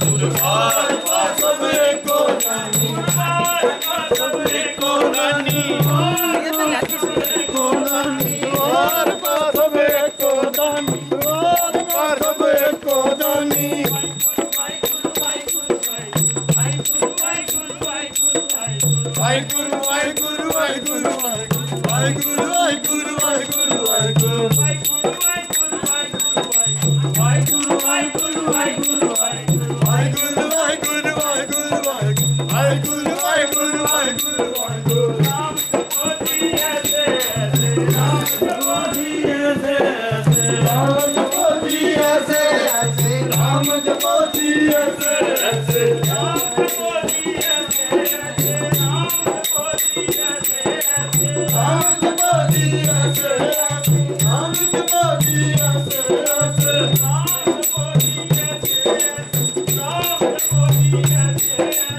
गुरुवार का सबरे को रानी, गुरुवार का सबरे को रानी, सबरे को रानी, गुरुवार का सबरे को रानी, गुरुवार का सबरे को रानी। वाहिगुरु वाहिगुरु वाहिगुरु वाहिगुरु वाहिगुरु वाहिगुरु वाहिगुरु वाहिगुरु वाहिगुरु वाहिगुरु वाहिगुरु वाहिगुरु वाहिगुरु वाहिगुरु वाहिगुरु वाहिगुरु वाहिगुरु वाहिगुरु। राम जपो जी ऐसे ऐसे, राम जपो जी ऐसे ऐसे, राम जपो जी ऐसे ऐसे, राम जपो जी ऐसे ऐसे, राम जपो जी ऐसे ऐसे, राम जपो जी ऐसे ऐसे, राम जपो जी ऐसे ऐसे, राम जपो जी ऐसे ऐसे, राम जपो जी ऐसे ऐसे, राम जपो जी ऐसे ऐसे।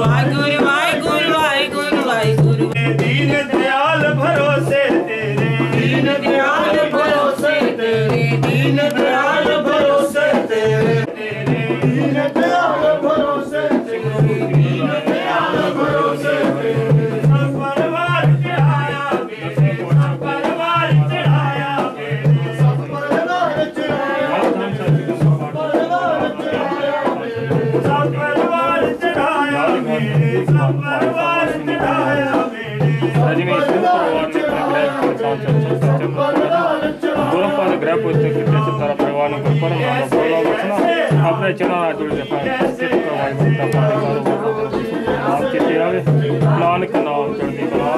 वाहिगुरु वाहिगुरु वाहिगुरु वाहिगुरु वाहिगुरु दीन दयाल भरोसे तेरे दीन दयाल भरोसे तेरे दीन दयाल भरोसे तेरे दीन दयाल भरोसे तेरे दीन दयाल भरोसे तेरे सब परवार चढ़ाया मेरे सब परवार चढ़ाया मेरे सब परवार चढ़ाया सब परवार चढ़ाया मेरे सब परवार चढ़ाया मेरे सब परवार चढ़ाया मेरे गुरुपाद ग्रह पुस्तक तारा परिवार अपने चना नानक नाम चढ़ती कला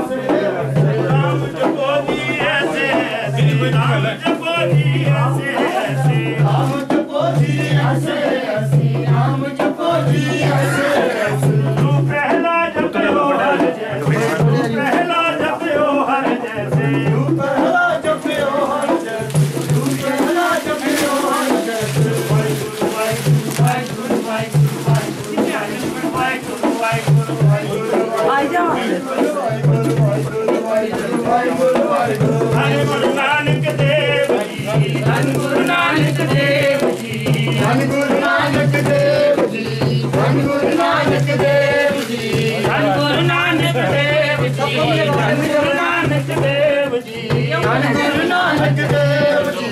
गुरु नानक देव जी धन गुरु नानक देव जी धन गुरु नानक देव जी धन गुरु नानक देव जी धन गुरु नानक देव जी धन गुरु नानक देव जी धन गुरु नानक देव जी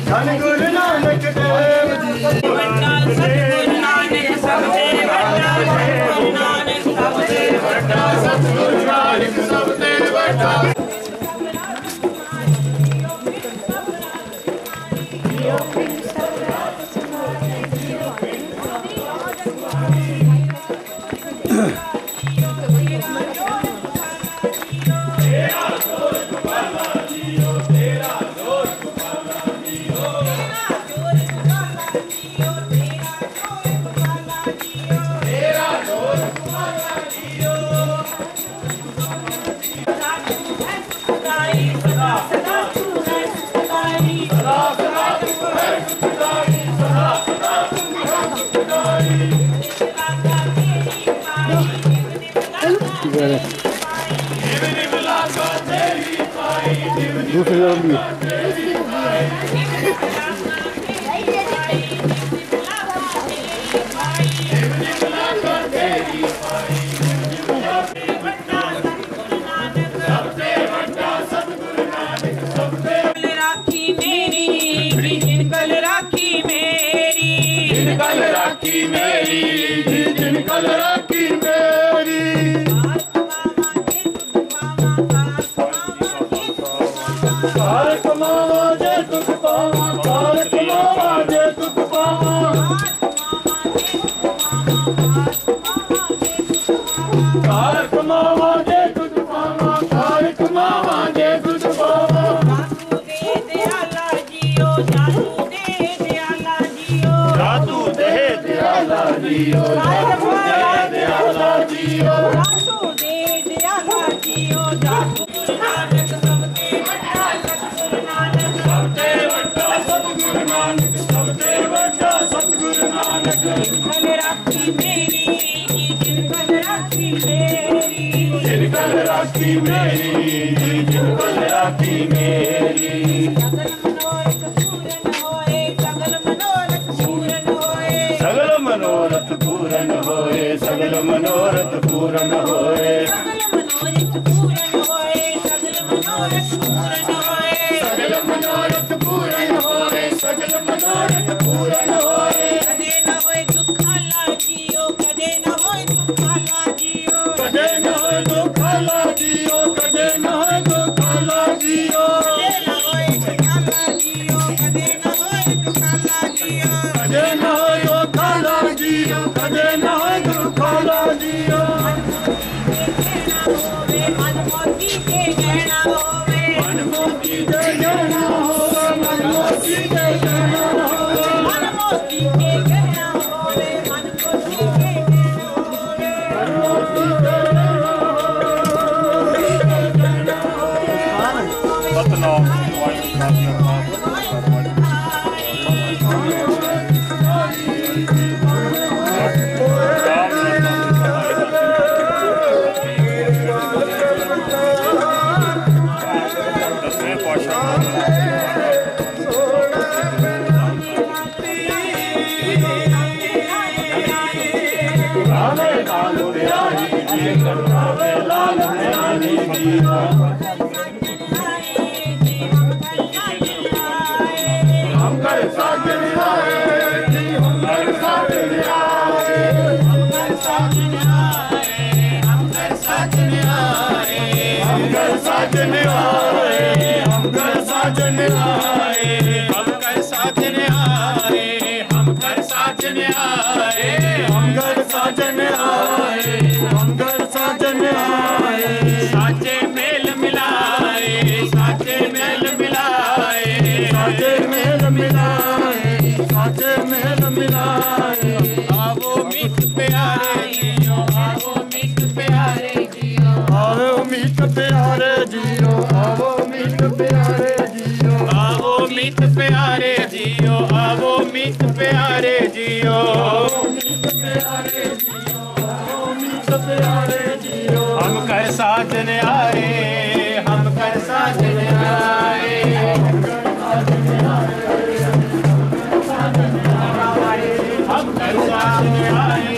धन गुरु नानक देव जी बड़ा सतगुरु नानक सबसे बड़ा सतगुरु नानक सबसे बड़ा सतगुरु नानक सबसे बड़ा दूसरी जरूरी राखी मेरी जिनकल राखी मेरी जिनकल राखी मेरी जिनकल राखी मेरी कार कमावा जे दुख पावा कार कमावा जे दुख पावा कार कमावा जे दुख पावा कार कमावा जे दुख पावा जादू दे दयाला जियो जादू दे दयाला जियो जादू दे दयाला जियो जादू दे दयाला जियो जादू नानक सबके बड़ा सतगुरु नानक सबके बड़ा सतगुरु नानक सबके बड़ा सतगुरु नानक जिनकल राखी मेरी जिनकल राखी मेरी जिनकल राखी मेरी जिनकल राखी मेरी सगल मनोरथ पूरन होए सगल मनोरथ पूरन होए सगल मनोरथ पूरन होए सगल मनोरथ पूरन होए सगल मनोरथ पूरन होए सगल मनोरथ पूरन होए सगल मनोरथ पूरन होए कदे न होए दुखाला जियो कदे न होए दुखाला जियो कदे न होए दुखाला जियो कदे न होए दुखाला जियो कदे न होए दुखाला जियो कदे न होए दुखाला जियो कदे न होए दुखाला जियो कदे न होए दुखाला जियो लावे लाल प्यारी जी लावे लाल प्यारी जी हम कर साजन आए जी हम कर साजन आए हम कर साजन आए हम कर साजन आए हम कर साजन आए हम कर साजन आए हम कर साजन आए हम कर साजन आए हम कर साजन आए हम कर साजन आए साचे मेल मिलाए साचे मेल मिलाए साचे मेल मिलाए साचे मेल मिलाए आवो मीत प्यारे जियो आवो मीत प्यारे जियो आवो मीत प्यारे जियो आवो मीत प्यारे जियो आवो मीत प्यारे जियो आवो मीत प्यारे जियो आवो मीत प्यारे जियो आवो मीत प्यारे जियो हम कर साजन आए हम कर साजन आए हम कर साजन आए हम कर साजन आए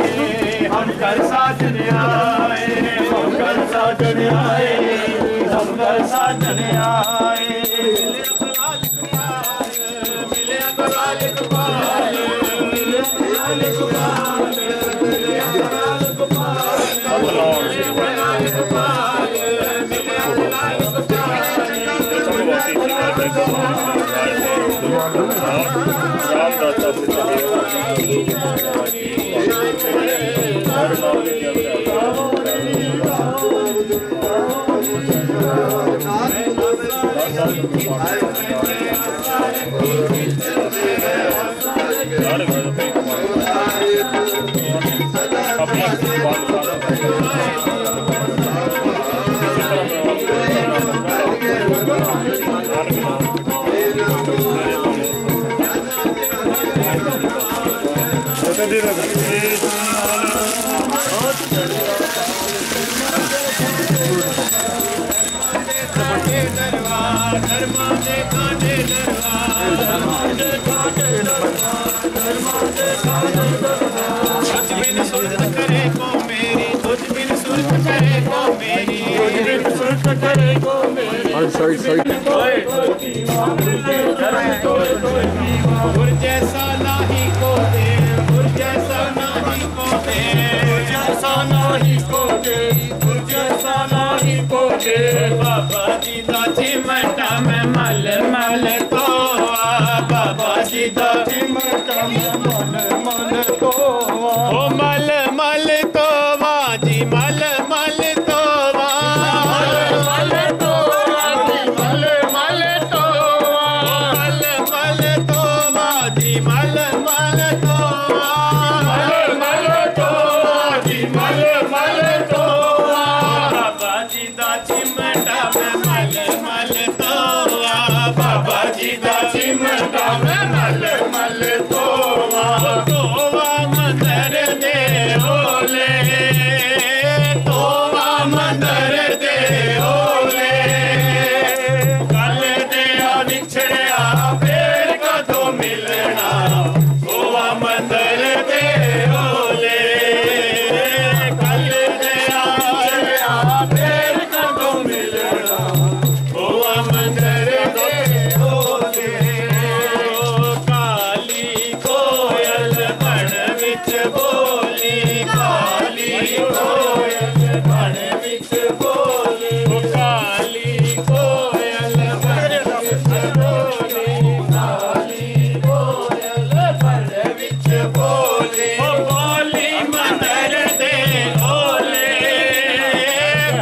हम कर साजन आए हम कर साजन आए हम कर साजन आए मिले अकबाल इकबाल मिले अकबाल इकबाल मिले अकबाल इकबाल मिले अकबाल जैसा नहीं को दे जैसा नहीं को दे जैसा नहीं को दे जैसा नहीं को दे बाबा जी दा चिमटा में मल मल तो बाबा जी दा चिमटा में मल मल तो ओ मल मल तो जी मल मल तो मल मल तो मल मल तो मल मल तो जी मल मल तो मल मल तो जी मल मल तो बाबा जी दा चिमटा में मल मल तो बाबा जी दा चिमटा में मल मल तो मंदिर दे ओले मंदिर दे ओले कल दिया बिछड़िया फिर कदों मिलना गोवा मंदिर दे ओले कल दिया बिछड़िया फिर कदों मिलना गोवा मंदिर दे ओले काली कोयल बन विच बोली काली कोयल बन विच बोली काली कोयल बन विच बोली काली कोयल बन विच बोली बोली मंदिर दे ओले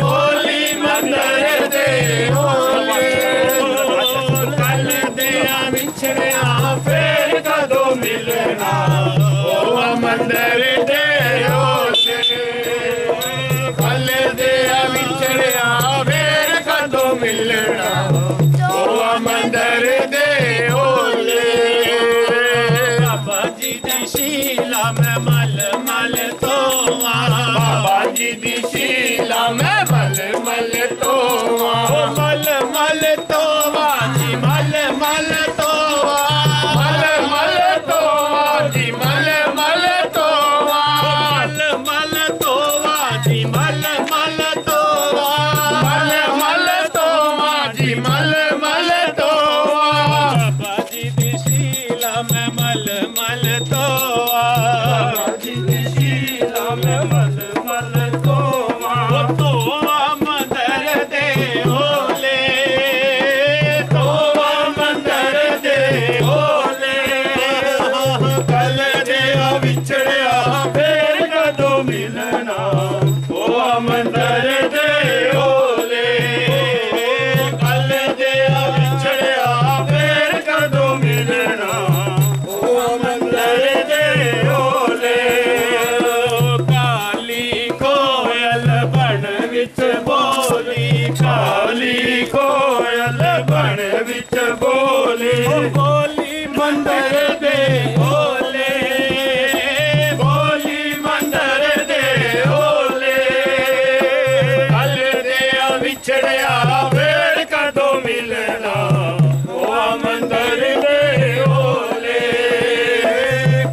बोली मंदिर दे ओले कल दिया बिछड़िया फिर कदों मिलना ओ मंदिर दे ओले कल दिया बिछड़िया फिर कदों मिलना ओ मंदिर दे ओले बाबा जी दी शीला में मल मल तो बाबा जी दी शीला में मल मल तो मल मल तो जी मल मल तो मल मल तो जी मल मल तो मल मिलना ओ मंदर दे ओले कल दे विछड़िया फिर कदों मिलना ओ मंदर दे ओले काली कोयल बन विच बोली काली कोयल बन विच बोली बोली मंदर दे ओले बोली मंदर दे ओले कल दे विछड़िया फिर कदों मिलना ओ मंदर दे ओले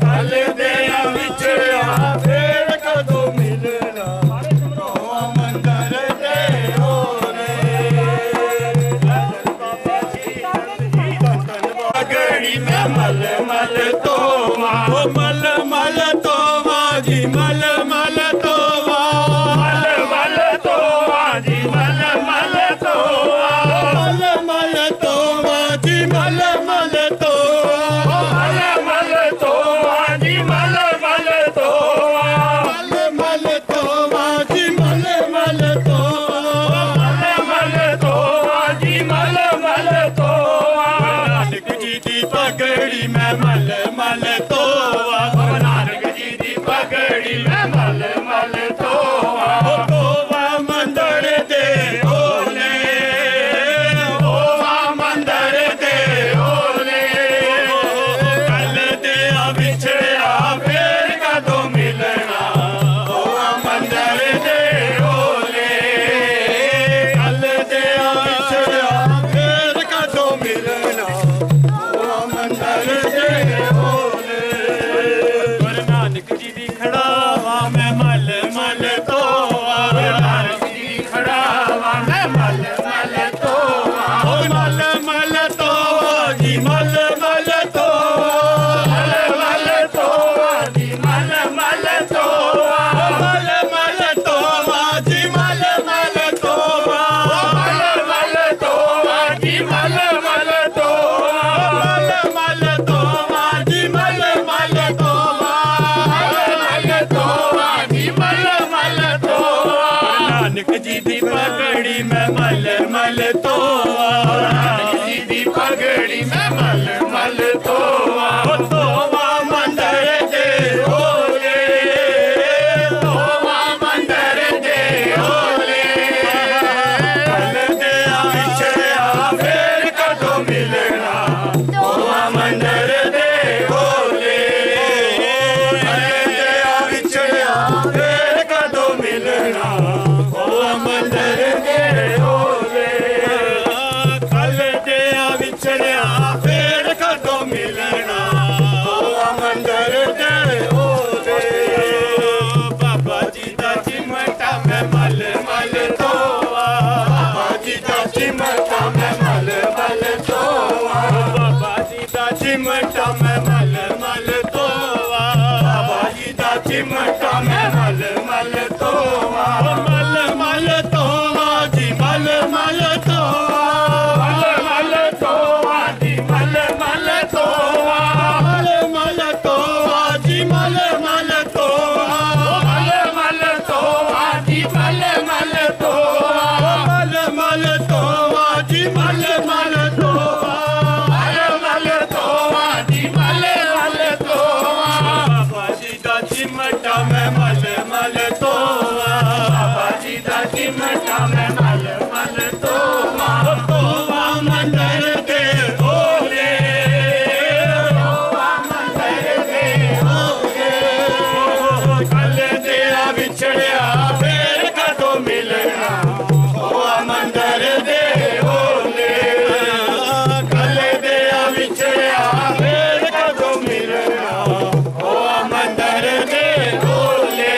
कल दे विछड़िया फिर कदों मिलना ओ मंदर दे ओले पगड़ी में मल मल तोवा मल मल तोवा जी मल मल तोवा मल मल तोवा जी मल मल तोवा मल मल तोवा जी मल मल तोवा मल मल तोवा जी मल मल तोवा मल मल तोवा जी मल मल तोवा मल मल तोवा जी मल मल तोवा नानक जी दी पगड़ी में मल मल तोवा नानक जी दी पगड़ी में मल मल तोवा तोवा मंदर दे ओले तोवा मंदर दे ओले कल दे विछड़िया फिर कदों मिलना तोवा मंदर दे ओले कल दे विछड़िया फिर कदों मिलना तोवा मंदर दे ओले गुरु नानक जी दी खड़ावा मैं मल मल तोवा नानक जी दी खड़ावा मैं मल मल तोवा मल मल तोवा जी मल मल तोवा मल मल तोवा जी मल मल तोवा मल मल तोवा जी मल मल तोवा मल मल तोवा जी मल मल तोवा मल मल तोवा जी मल मल तोवा मल मल तोवा जी मल मल तोवा नानक जी दी पगड़ी में मल मल तोवा नानक जी दी पगड़ी में मल मल तोवा तोवा मंदर दे ओले तोवा मंदर दे ओले कल दे विछड़िया फिर कदों मिलना तोवा मंदर दे ओले कल दे विछड़िया फिर कदों मिलना तोवा मंदर दे ओले कल दे विछड़िया फिर कदों मिलना तोवा मंदर दे ओले बाबा जी दा चिमटा में मल मल तोवा बाबा जी दा चिमटा में मल मल तोवा बाबा जी दा चिमटा में मल मल तोवा बाबा जी दा चिमटा में मल मल तोवा मल मल तोवा जी मल मल तोवा मल मल तोवा जी मल मल तोवा मल मल तोवा जी मल मल तोवा मल मल तोवा जी मल मल तोवा मल मल तोवा जी मल मल तोवा मल मल तोवा जी मल मल तोवा बाबा जी दा चिमटा में मल मल तोवा बाबा जी दा चिमटा में मल मल तोवा तोवा मंदर दे ओले तोवा मंदर दे ओले कल दे विछड़िया फिर कदों मिलना तोवा मंदर दे ओले कल दे विछड़िया फिर कदों मिलना तोवा मंदर दे ओले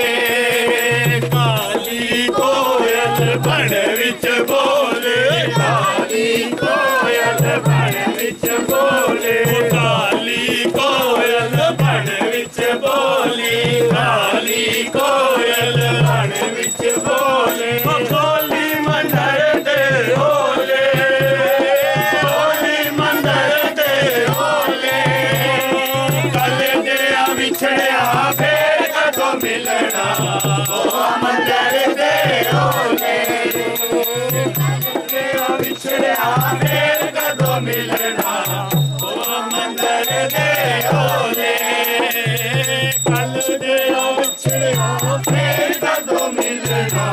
फिर कदों मिलना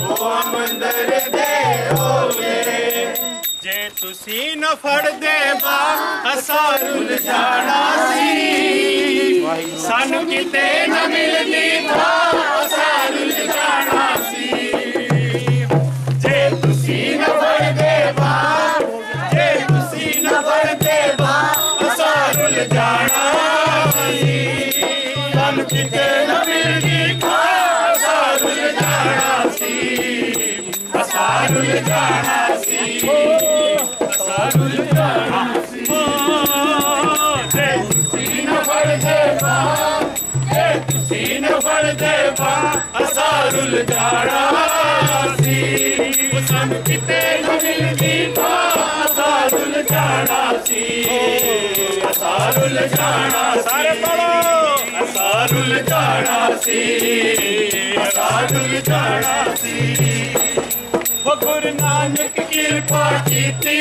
ओ मंदिर दे होवे जे तुसी न फड़ दे बा असां रुल जाना सी सानू किते न मिलदी था असां रुल जाना सी जे तुसी न फड़ दे बा जे तुसी न फड़ दे बा असां रुल जाना सी सानू किते न मिलदी था असां रुल जाना सी असां रुल जाना सी रुल जाना सी जे तुसी न फड़ दे बा जे तुसी न फड़ दे बा असां रुल जाना सी सानू किते न मिलदी था असां रुल जाना सी असां रुल जाना सारे पढ़ो असां रुल जाना सी असां रुल जाना सी गुरु नानक कृपा कीती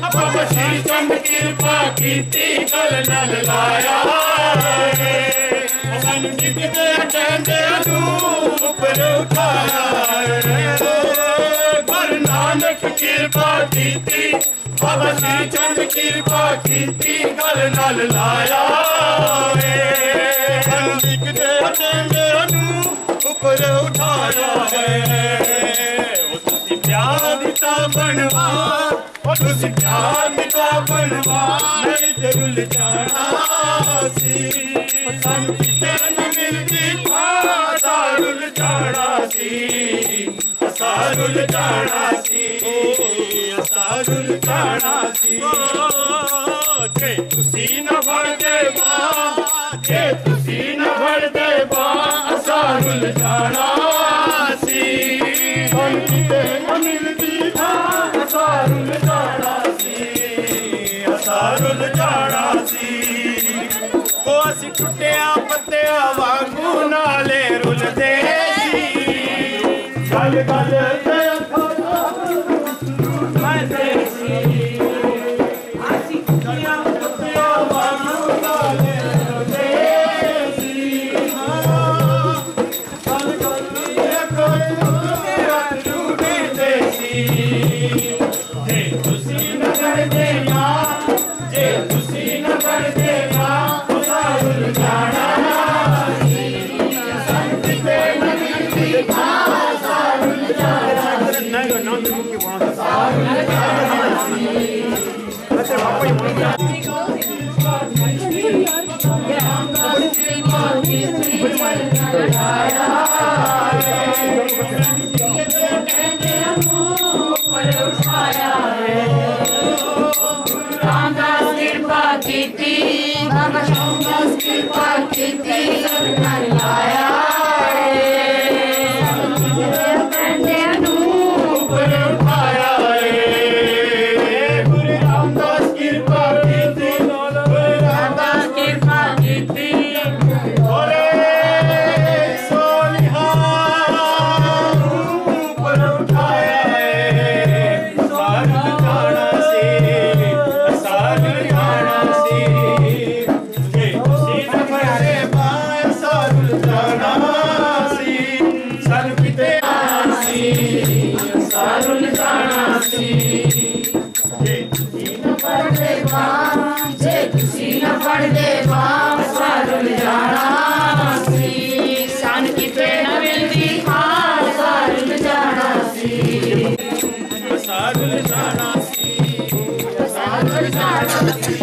बाबा श्री चंद कृपा कीती गल नल लाया सानू जिंदे कहंदे नू उपर उठाया गुरु नानक कृपा कीती बाबा श्री चंद कृपा कीती गल नल लाया सानू जिंदे कहंदे नू उपर उठाया है प्यार दिता बनवा और तुसी प्यार दिता बनवा नहीं ते रुल जाना सी सानू किते न मिलदी था असां रुल जाना सी असां रुल जाना सी असां रुल जाना सी जे तुसी न फड़ दे बा जे तुसी न फड़ दे बा असां रुल जाना सी सानू किते न मिलदी था असां रुल जाना सी असां रुल जाना सी ओ असीं टुटिया पत्तिया वांगू नाले रुलदे सी गल गल ते मरदे सी असीं टुटिया पत्तिया वांगू नाले रुलदे सी गल गल ते कोई जे तुसी न कर देना जे तुसी न कर देना असां रुल जाना सी सानू किते न मिलदी था असां रुल जाना सी नहीं ना तो के वहां असां रुल जाना सी अच्छा पापा ही रामदास कृपा कीती बाबा रामदास कृपा कीती नल लाया बंदे नू ऊपर उठाया गुरु रामदास कृपा कीती गुरु रामदास कृपा कीती ओरे सोनिहा ऊपर उठाया सारुल जाना सी सारुल जाना सी जे तुसी न फड़ दे बा सारुल जाना सी सानू किते सी सारुल जाना सी जे तुसी न फड़ दे बा जे तुसी न फड़ दे बा सारुल जाना सी सान किते न मिलदी था सारुल जाना सी सारुल जाना सी सारुल जाना सी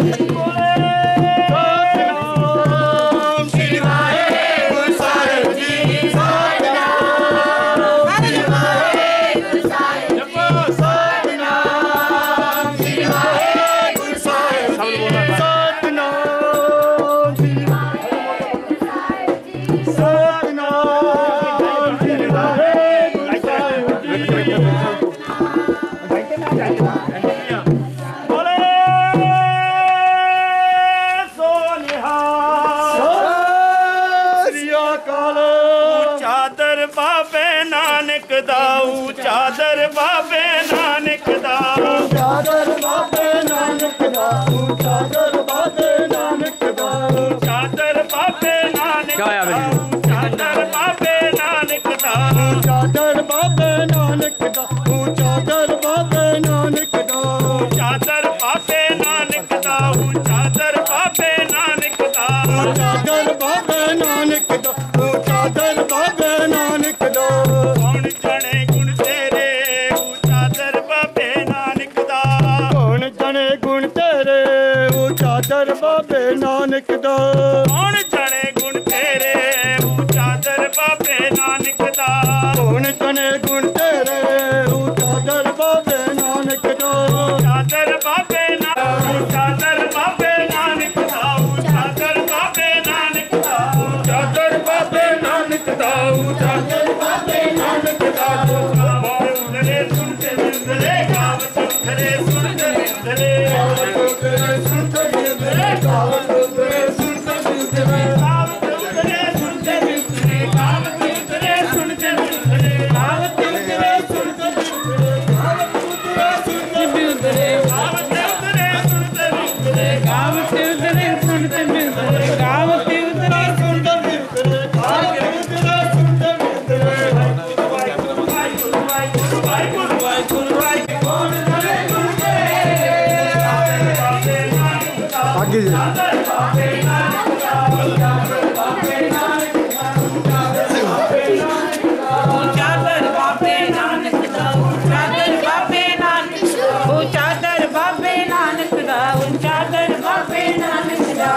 चादर बाबे नानक दा चादर बाबे नानक दा चादर बाबे नानक दा चादर बाबे नानक दा चादर बाबे ਨਾਨਕ ਦਾ ਉੱਚਾ ਦਰ ਬਾਬੇ ਨਾਨਕ ਦਾ ਉੱਚਾ ਦਰ ਬਾਬੇ ਨਾਨਕ ਦਾ ਉੱਚਾ ਦਰ ਬਾਬੇ ਨਾਨਕ ਦਾ ਉੱਚਾ ਦਰ ਬਾਬੇ ਨਾਨਕ ਦਾ ਉੱਚਾ ਦਰ ਬਾਬੇ ਨਾਨਕ ਦਾ ਕੌਣ ਜਾਣੇ ਗੁਣ ਤੇਰੇ ਉੱਚਾ ਦਰ ਬਾਬੇ ਨਾਨਕ ਦਾ ਕੌਣ ਜਾਣੇ ਗੁਣ ਤੇਰੇ ਉੱਚਾ ਦਰ ਬਾਬੇ ਨਾਨਕ ਦਾ ਕੌਣ ਜਾਣੇ ਗੁਣ ਤੇਰੇ ਉੱਚਾ ਦਰ ਬਾਬੇ ਨਾਨਕ ਦਾ ਕੌਣ ਜਾਣੇ ਗੁਣ ਤੇਰੇ ਉੱਚਾ ਦਰ ਬਾਬੇ ਨਾਨਕ ਦਾ ਚਾਦਰ ਬਾਬੇ ਨਾਨਕ ਚਾਦਰ ਬਾਬੇ ਨਾਨਕ ਦਾ ਚਾਦਰ ਬਾਬੇ ਨਾਨਕ ਦਾ ਚਾਦਰ ਬਾਬੇ ਨਾਨਕ ਦਾ ਚਾਦਰ ਬਾਬੇ ਨਾਨਕ ਦਾ ਉਦਰੇ ਸੁਣਤੇ ਮਿਲਦੇ ਗਾਵਤ ਉਦਰੇ ਸੁਣਤੇ ਮਿਲਦੇ ਗਾਵਤ ਸੁਣਤੇ ਮਿਲਦੇ ਗਾਵਤ ਉਦਰੇ ਸੁਣਤੇ ਮਿਲਦੇ ਗਾਵਤ ਉਦਰੇ ਸੁਣਤੇ ਮਿਲਦੇ ਗਾਵਤ ਉਦਰੇ ਸੁਣਤੇ ਮਿਲਦੇ ਗਾਵਤ ਉਦਰੇ ਸੁਣਤੇ ਮਿਲਦੇ ਗਾਵਤ ਉਦਰੇ ਸੁਣਤੇ ਮਿਲਦੇ ਗਾਵਤ ਉਦਰੇ ਸੁਣਤੇ ਮਿਲਦੇ ਗਾਵਤ ਉਦਰੇ ਸੁਣਤੇ ਮਿਲਦੇ ਗਾਵਤ ਉਦਰੇ ਸੁਣਤੇ ਮਿਲਦੇ ਗਾਵਤ ਉਦਰੇ ਸੁਣਤੇ ਮਿਲਦੇ ਵਾਹਿਗੁਰੂ ਵਾਹਿਗੁਰੂ ਵਾਹਿਗੁਰੂ ਵਾਹਿਗੁਰੂ ਵਾਹਿਗੁਰੂ ਵਾਹਿਗੁਰੂ ਕੌਣ ਜਾਣੇ ਗੁਣ ਤੇਰੇ ਬਾਬੇ ਨਾਨਕ ਦਾ ਅੱਗੇ ਜੀ ਬਾਬੇ ਨਾਨਕ ਦਾ ਬਾਬੇ ਨਾਨਕ ਦਾ ਚਾਦਰ ਬਾਬੇ ਨਾਨਕ ਦਾ ਚਾਦਰ ਬਾਬੇ ਨਾਨਕ ਉਹ ਚਾਦਰ ਬਾਬੇ ਨਾਨਕ ਦਾ ਉਹ ਚਾਦਰ ਬਾਬੇ ਨਾਨਕ ਦਾ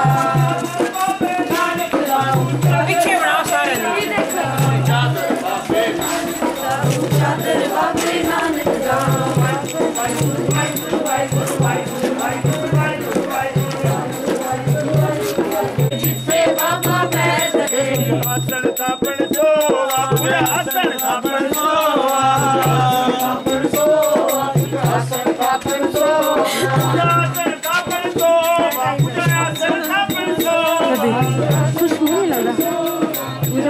ਬਾਬੇ ਨਾਨਕ ਦਾ ਪਿੱਛੇ ਬਣਾ ਸਾਰੇ ਚਾਦਰ ਬਾਬੇ ਨਾਨਕ ਦਾ ਚਾਦਰ ਬਾਬੇ ਨਾਨਕ ਦਾ ਵਾਹਿਗੁਰੂ ਵਾਹਿਗੁਰੂ ਵਾਹਿਗੁਰੂ ਵਾਹਿਗੁਰੂ ਵਾਹਿਗੁਰੂ ਵਾਹਿਗੁਰੂ ਜਿੱਥੇ ਬਾਬਾ ਪੈਰ ਧਰੇ ਆਸਣ ਥਾਪਣ ਸੋਵਾ ਪੂਰਾ ਆਸਣ ਥਾਪਣ ਸੋਵਾ ਆਸਣ ਥਾਪਣ ਸੋਵਾ ਆਸਣ ਥਾਪਣ ਸੋਵਾ ਪੂਰਾ ਆਸਣ ਥਾਪਣ ਸੋਵਾ ਖੁਸ਼ਬੂ ਨਹੀਂ ਲੱਗਦਾ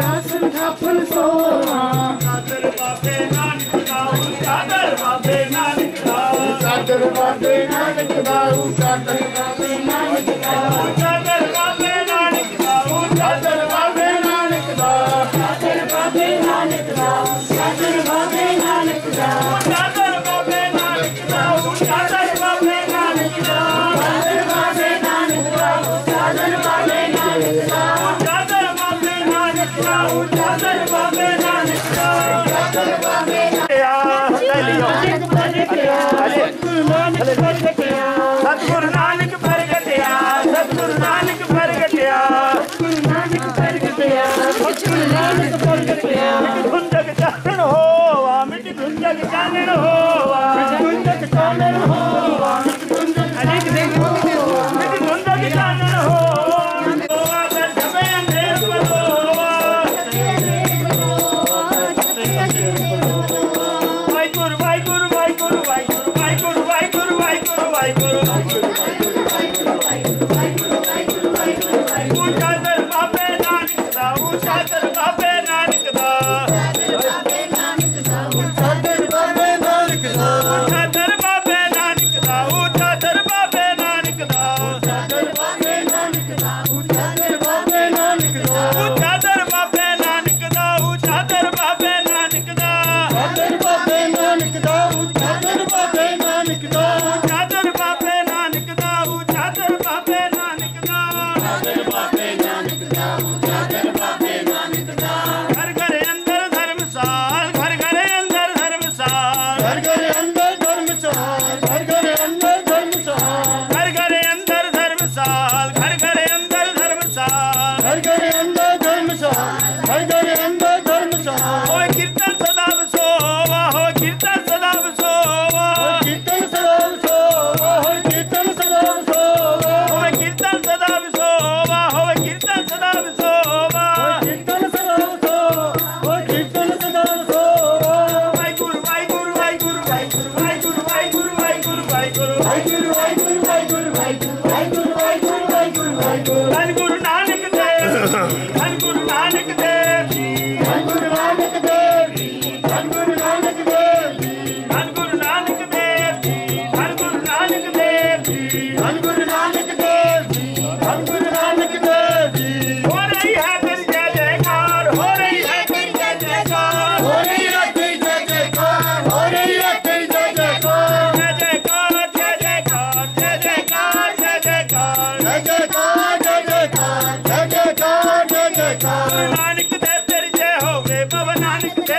ਆਸਣ ਥਾਪਣ ਸੋਵਾ ਚਾਦਰ ਬਾਬੇ ਨਾਨਕ ਦਾ ਚਾਦਰ ਬਾਬੇ ਨਾਨਕ ਦਾ ਚਾਦਰ ਬਾਬੇ ਨਾਨਕ ਦਾ ਚਾਦਰ ਬਾਬੇ ਨਾਨਕ ਦਾ ਚਾਦਰ ਬਾਬੇ ਨਾਨਕ ਦਾ ਚਾਦਰ ਬਾਬੇ ਨਾਨਕ ਦਾ ਚਾਦਰ ਬਾਬੇ ਨਾਨਕ ਦਾ ਚਾਦਰ ਬਾਬੇ ਨਾਨਕ ਦਾ ਚਾਦਰ ਬਾਬੇ ਨਾਨਕ ਦਾ ਚਾਦਰ ਬਾਬੇ ਨਾਨਕ ਦਾ ਚਾਦਰ ਬਾਬੇ ਨਾਨਕ ਦਾ ਚਾਦਰ ਬਾਬੇ ਨਾਨਕ ਦਾ ਚਾਦਰ ਬਾਬੇ ਨਾਨਕ ਦਾ ਚਾਦਰ ਬਾਬੇ ਨਾਨਕ ਦਾ ਚਾਦਰ ਬਾਬੇ ਸਤਿਗੁਰੂ ਨਾਨਕ ਪ੍ਰਗਟਿਆ ਸਤਿਗੁਰੂ ਨਾਨਕ ਪ੍ਰਗਟਿਆ ਗੁਰੂ ਨਾਨਕ ਪ੍ਰਗਟਿਆ ਗੁਰੂ ਨਾਨਕ ਪ੍ਰਗਟਿਆ ਧੁੰਦਕ ਚਾਨਣ ਹੋਵਾ ਮਿੱਟੀ ਧੁੰਦਕ ਚਾਨਣ ਹੋਵਾ ਗੁੰਦਕ ਚਾਨਣ ਹੋਵਾ ਅਨੇਕ ਦੇਖ ਮਿੱਟੀ ਧੁੰਦਕ ਚਾਨਣ ਹੋਵਾ ਦਰ ਜਬੇ ਅੰਧੇਰ ਬਲੋਵਾ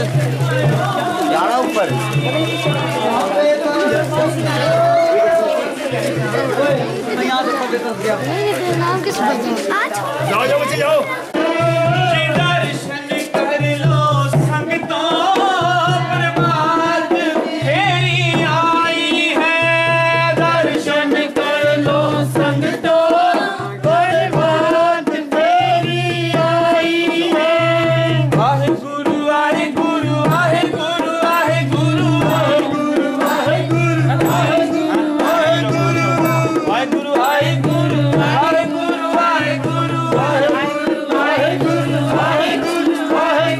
चल जाना ऊपर नाम किस बजे आज जाओ जाओ बच्चे जाओ दर्शन कर लो संगतों प्रभात फेरी आई है दर्शन कर लो संगतों प्रभात फेरी आई है वाहेगुरु वाहेगुरु वाहेगुरु वाहेगुरु वाहेगुरु वाहेगुरु वाहेगुरु वाहेगुरु वाहेगुरु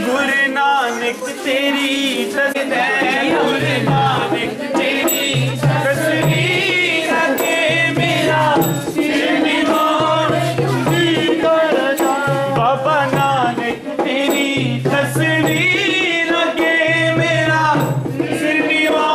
गुरु नानक तेरी तस्वीर गुरु नानक तेरी तस्वीर के मेरा सिर निवार बाबा नानक तेरी तस्वीर के मेरा सिर निवार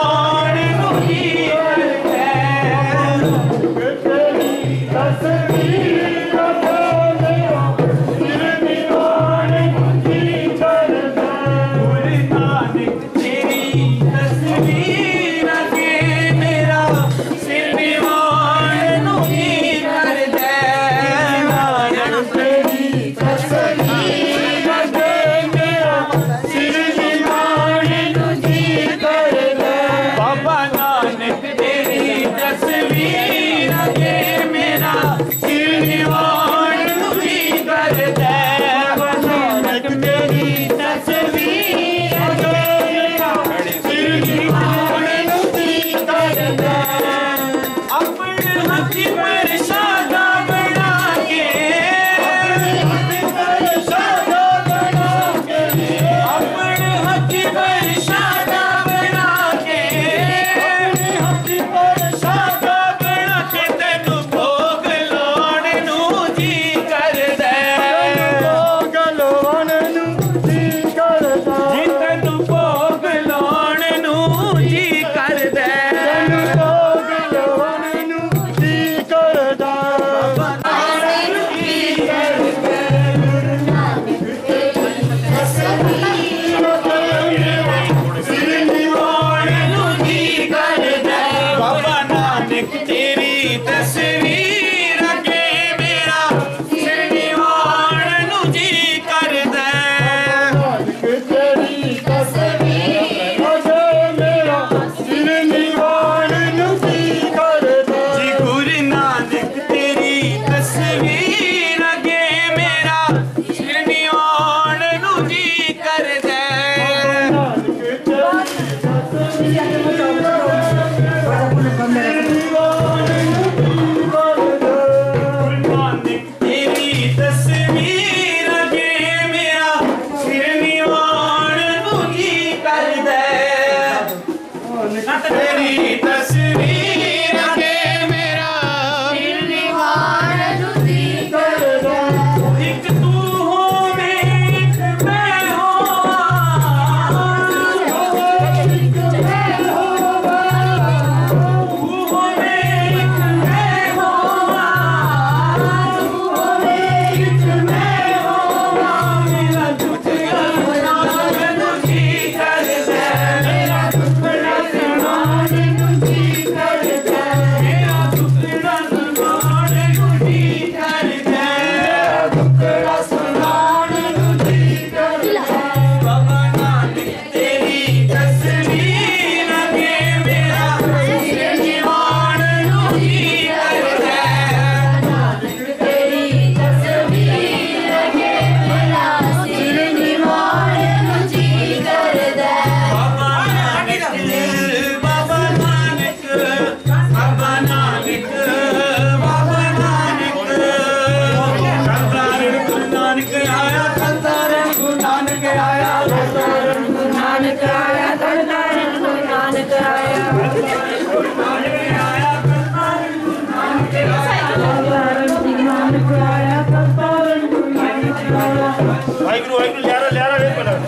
वाहिगुरु वाहिगुरु ल्यारा ल्यारा एक मिनट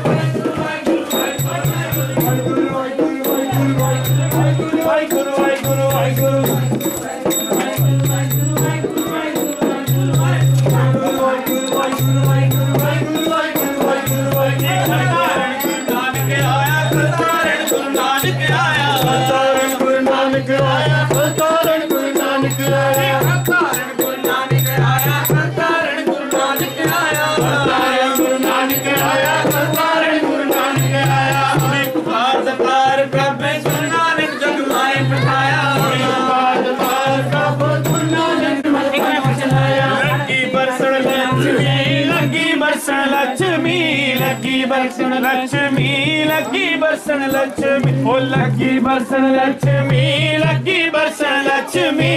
वाहिगुरु वाहिगुरु वाहिगुरु वाहिगुरु लक्ष्मी लगी बरसन लक्ष्मी लगी बरसन लक्ष्मी ओ लगी बरसन लक्ष्मी लगी बरसन लक्ष्मी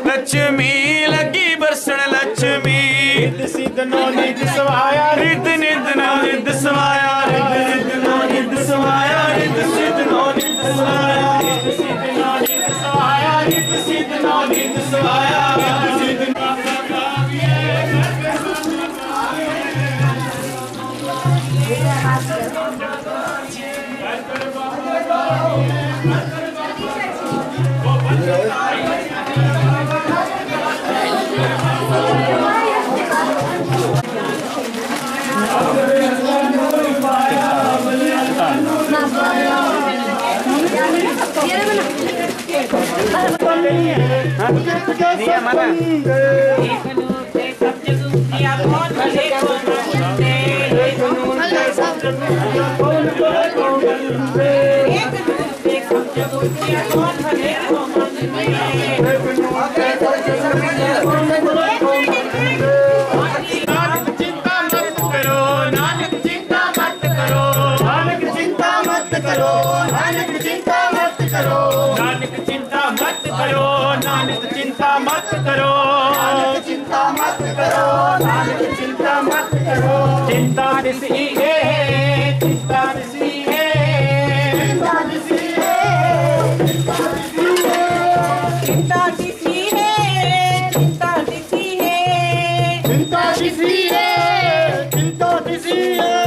लक्ष्मी लगी बरसन लक्ष्मी रिद सिद्ध नो निध सवाया रिद निध नो निध सवाया रिद सिद्ध नो निध सवाया रिद सिद्ध नो निध सवाया रिद सिद्ध नो निध सवाया रिद सिद्ध नो निध सवाया रिद सिद्ध नो नानक चिंता मत करो नानक चिंता मत करो नानक चिंता मत करो नानक चिंता मत करो चिंता दिसी है चिंता दिसी है चिंता दिसी है चिंता दिसी है चिंता दिसी है चिंता दिसी है चिंता दिसी है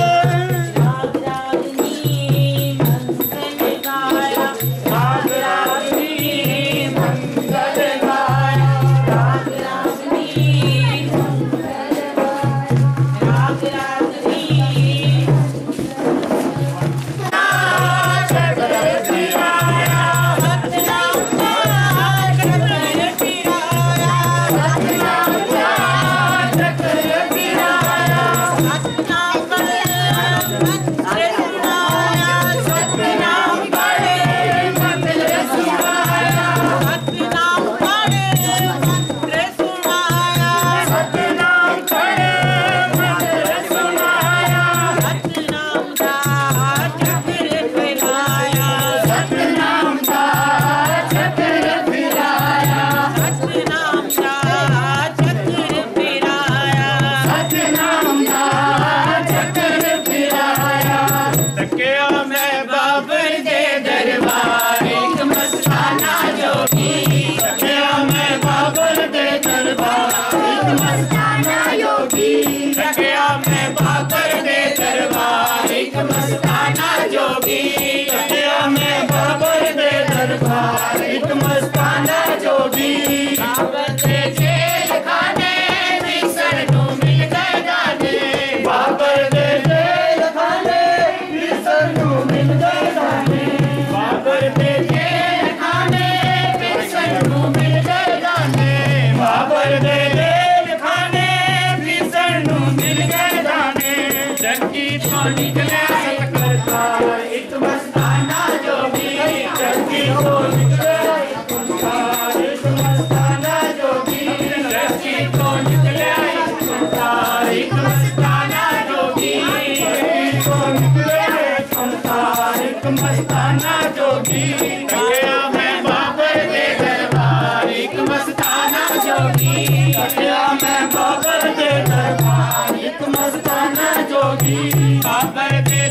बाबर दे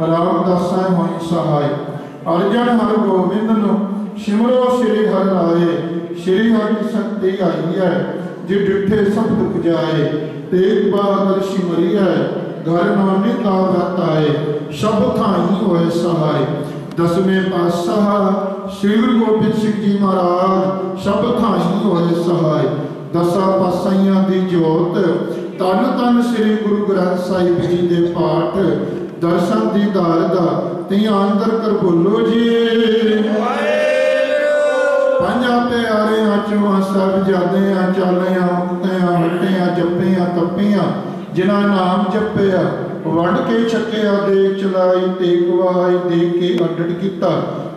रामदासा होई सहाय अर्जन हर गोविंद नु सिमरो श्री हर राय श्री हर की शक्ति आई है जे डिठे सब दुख जाए तेग बहादुर सिमरी है घर नानी का बताए सब थाई होए सहाय दसवें पातशाह श्री गुरु गोबिंद सिंह जी महाराज सब थाई होए सहाय दसा पातशाहियां दी जोत तन तन श्री गुरु ग्रंथ साहिब जी दे पाठ दर्शन दीदार दा ध्यान दर कर बोलो जी पंजा प्यारियां चुआ सब जादियां चालियां मुक्तियां हट्टियां जप्पियां तप्पियां जिन्हां नाम जपिया वंड के छकिया देख चलाई तेगवाई देख के अड्ड किता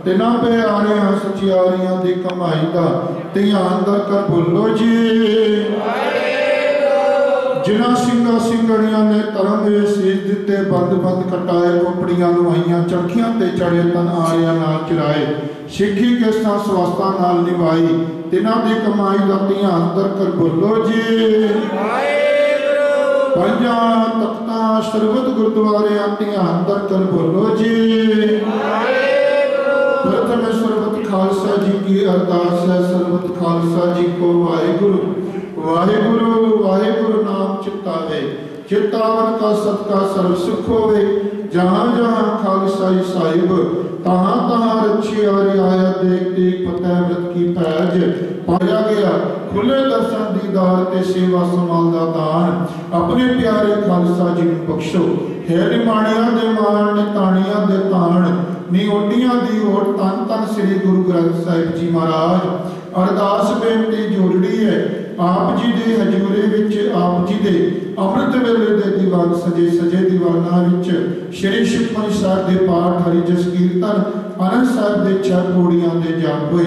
तिना प्यारियां सचियारियां दी कमाई दा ध्यान दर कर बोलो जी जिन्हां सिंगा सिंगड़ियां ने तरम दे सीस दिते बंद बंद कटाए कोपड़ियां लुआइयां चरखियां ते चढ़े तन आरिया नाल चराए सिੱਖੀ ਕਿਸਤਾਂ ਸਵਾਸਤਾ ਨਾਲ ਨਿਭਾਈ ਤਿਨਾਂ ਦੀ ਕਮਾਈ ਦਾ ਧਿਆਨ ਦਰ ਕਰ ਬੋਲੋ ਜੀ ਵਾਹਿਗੁਰੂ ਪੰਜਾਂ ਤਖਤਾਂ ਸਰਬਤ ਗੁਰਦੁਆਰਿਆਂ ਧਿਆਨ ਦਰ ਕਰ ਬੋਲੋ ਜੀ ਵਾਹਿਗੁਰੂ ਪ੍ਰਥਮ ਸਰਬਤ ਖਾਲਸਾ ਜੀ ਕੀ ਅਰਦਾਸ ਹੈ ਸਰਬਤ ਖਾਲਸਾ ਜੀ ਕੋ ਵਾਹਿਗੁਰੂ ਵਾਹਿਗੁਰੂ ਵਾਹਿਗੁਰੂ ਨਾਮ ਚਿਤਾਵੇ चित्तावन का सदका सर्व सुख होवे जहाँ जहाँ खालसाई साहिब तहाँ तहाँ रक्षी आ रियाया देख देख पतः व्रत की पैज पाया गया खुले दर्शन दीदार ते सेवा संभाल दा दान अपने प्यारे खालसा जी नूं बख्शो है निमाणिया दे मान ने ताणिया दे ताण नी ओडियां दी ओट तन तन श्री गुरु ग्रंथ साहिब जी महाराज अरदास बेनती जोड़नी है आप जी दे हजूरे विच आप जी दे अमृत वेले दे दीवान सजे सजे दीवाना विच श्री सुखमनी साहिब दे पाठ हरि जस कीर्तन आनंद साहिब दे छह पौड़ियां दे जाप होए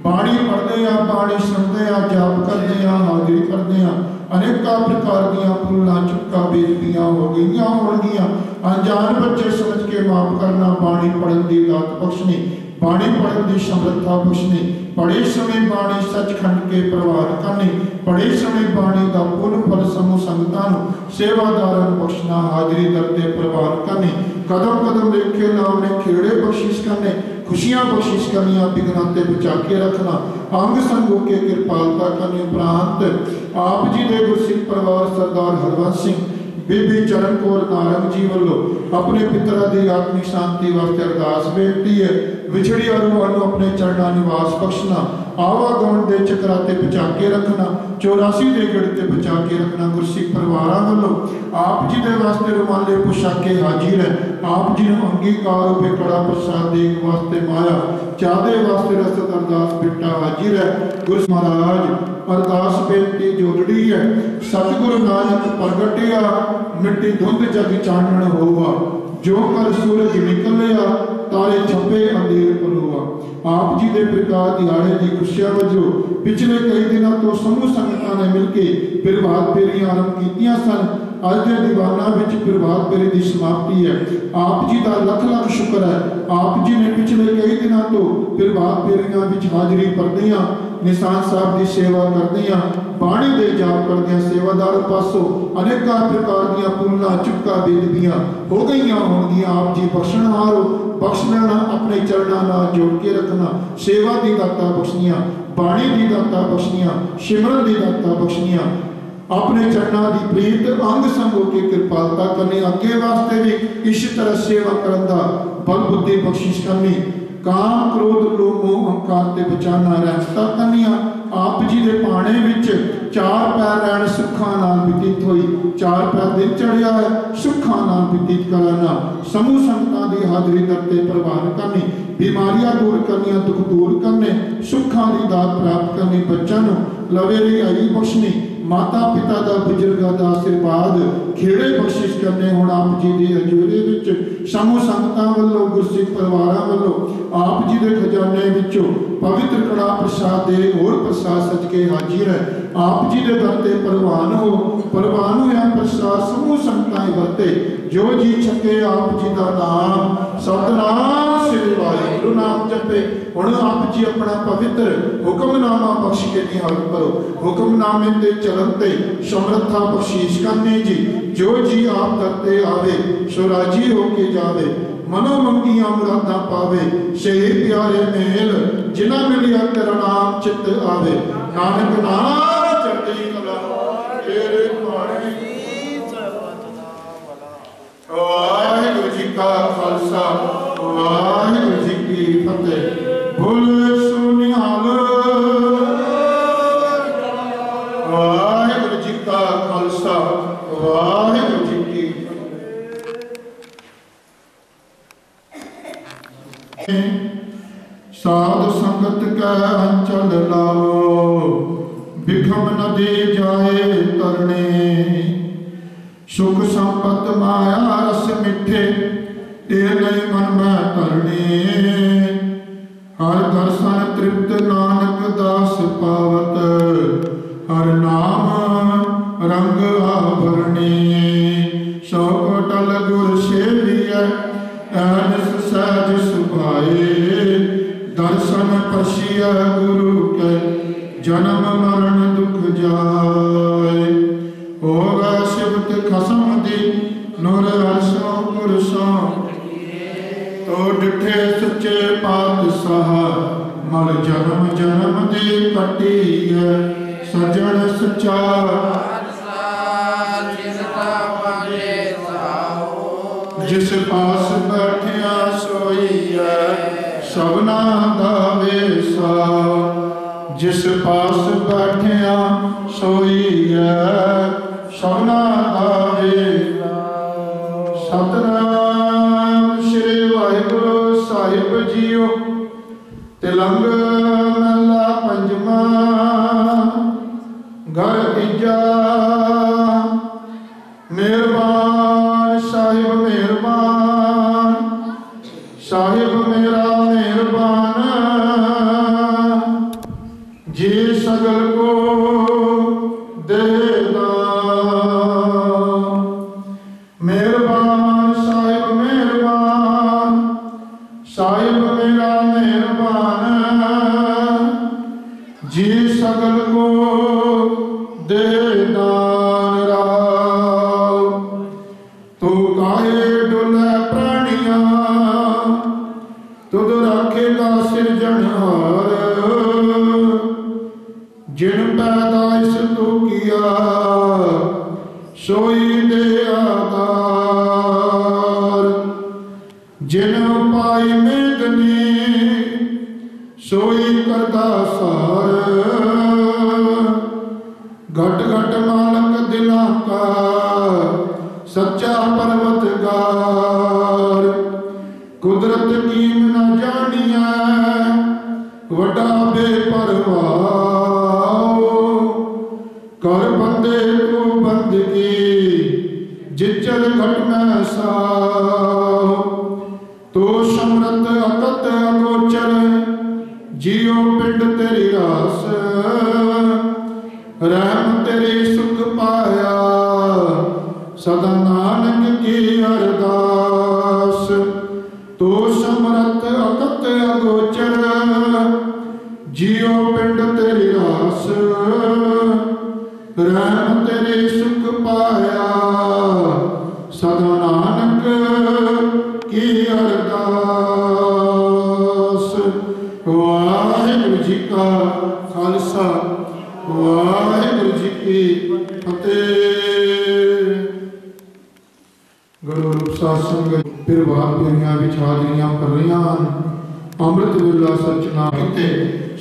बाणी पढ़दे आ बाणी सुनदे आ जाप करदे आ हाजिरी करदे आ अनेक प्रकार दियां भुल्लां चुक्का बेदबियां हो गईयां होणगियां अनजान बच्चे समझ के माफ करना बाणी पढ़न दी दात बख्शनी बाणी पढ़न दी समर्था बख्शनी पढ़े समय बाणी सचखंड के प्रवान करनी पढ़े समय बाणी का पूर्ण फल समूह संगतां सेवादारां बख्शना हाजिरी दरते प्रवान करनी कदम कदम लेखे लावने खेड़े बख्शिश करने खुशियां बख्शिश करनिया बिघना ते बचा के रखना अंग संगो के कृपालता करनी उपरांत आप जी दे गुरसिख परिवार सरदार हरवंश सिंह बीबी चरण कौर नारंग जी वालों अपने पितरा की आत्मिक शांति वास्ते अरदास बेनती है विछड़ी अरूहां नूं अपने चरणा निवास बख्शना आवागमन के चक्राते बचा के रखना 84 दे गढ़ ते बचा के रखना गुरसिख परिवारां वालों आप जी दे वास्ते रुमाले पोशाके हाजिर है आप जी नूं अंगीकार होवे कड़ा प्रसाद देख वास्ते माया चादे वास्ते रसद अरदास बेटा हाजिर है गुरु महाराज अरदास बेनती जोड़नी है सतगुरु नानक प्रगटिया मिट्टी धुंध जग चानण होवा जो कर सूरज निकलिया तारे छपे अंधेर पलुआ आप जी दे प्रकाश दिहाड़े की खुशियां वजो पिछले कई दिनों तो समूह संगतां ने मिलकर प्रभात फेरियां आरंभ कीतियां सन अज के दीवाना विच प्रभात फेरी की समाप्ति है आप जी का लख लख शुक्र है आप जी ने पिछले कई दिनों तो प्रभात फेरियां विच हाजिरी भरदियां निशान साहब की सेवा करदियां बाणी दे जाप करदियां सेवादार पासों अनेक प्रकार दियां पुल्लां चुक्का बेदबियां हो गईयां होणगियां आप जी बख्शणहारो बख्श लेना अपने चरणा नाल जोड़ के रखना सेवा दी दाता बख्शनियां बाणी दी दाता बख्शनियां सिमरन दी दाता बख्शनियां अपने चरणा की प्रीत अंग संग होके कृपालता करनी अगे वास्ते भी इस तरह सेवा करन दा बल बुद्धि बख्शिश करनी काम क्रोध लोभ मोह अहंकार ते बचाना रहमता करनिया आप जी दे पाने विच 4 पैर रहन सुखां नाल व्यतीत होई 4 पैर दिन चढ़िया है सुखां नाल व्यतीत कराना समूह संगतां दी हाजिरी दरते प्रवान करनी बीमारियां दूर करनिया दुख दूर करने सुखां दी दात प्राप्त करनी बच्चों नूं लवेरी आई बख्शनी माता पिता का बुजुर्गों का आशीर्वाद खेड़े बख्शिश करने हुण आप जी के हजूरे विच समूह संगतां वल्लों गुरसिख परिवारां वल्लों आप जी के खजाने विचों पवित्र कड़ा प्रसाद दे और प्रसाद सच के हाजिर है आप जी के दर ते प्रवान होया प्रसाद समूह संगतां नहीं वरते जो जी छके आप जी का नाम सतनाम श्री वाहिगुरु नाम जपे। हुण आप जी अपना पवित्र हुक्मनामा बख्श के निहाल करो। हुक्मनामे ते चलन ते समर्था बख्शीश करने जी जो जी आप करते आवे सो राजी होके जावे। मनो मंगिया मुरादा पावे शहीद प्यारे मेल जिन्ना मिलिया तेरा नाम चित आवे। नानक नाम चढ़ती कला तेरे पानी वाहिगुरु जी का खालसा वाहिगुरु जी की फतेह। बोले सुनिहाल वाहिगुरु जी का खालसा वाहिगुरु जी की साध संगत का अंचल लाओ बिखम नदी जाए तरने। सुख संपत माया रस मिठे ते नहीं मन में तरने। हर दर्शन तृप्त नानक दास पावत हर नाम रंग आभरणे। सौ कोटल गुर सेविय ऐनस सहज सुभाए। दर्शन पशिय गुरु के जन्म मरण दुख जाए। होगा शिवत खसम दी नूर हर्षों पुरुषों तो डिठे सच्चे पातशाह। मल जन्म जन्म दी कटी है सजन सच्चा जिस पास बैठिया सोई है सबना दा वेसा। जिस पास बैठिया सोई है सबना दा वेसा। सतनाम श्री वाहिगुरु साहिब जीओ। तिलंग महला पंजवा घर तीजा। मेहरबान साहिब मेहरबान साहिब मेरा मेहरबान। जी सगल को देदा। मेहरबान साहिब मेहरबान साहिब मेरा मेहरबान। जी सगल को देदा। तू काहे डुले प्राणिया तुद रखेगा सिरजनहार। जिन पैदाइश तू किया सोई दे आधार। जिन पाई मेदनी सोई करदा सार। घट घट मालक दिला का सच्चा परवतगार। कुदरत कीम न जानिया वड्डा बेपरवाह। कर बंदे तू बंदगी जिचर घट में साह। तो समरत अकत अगोचर जियो पिंड तेरी रास। रहम तेरी सुख पाया सदा नानक की अरदास। तो समरथ अकत अगोचर जियो पिंड तेरी रास। रहम तेरी सुख पाया सदा नानक की अरदास। वाहिगुरु जी का खालसा वाहिगुरु जी की फतेह। गुरु रूप सत्संग फिर बात मेरिया विचारियां कर रही अमृत वेला सचना किते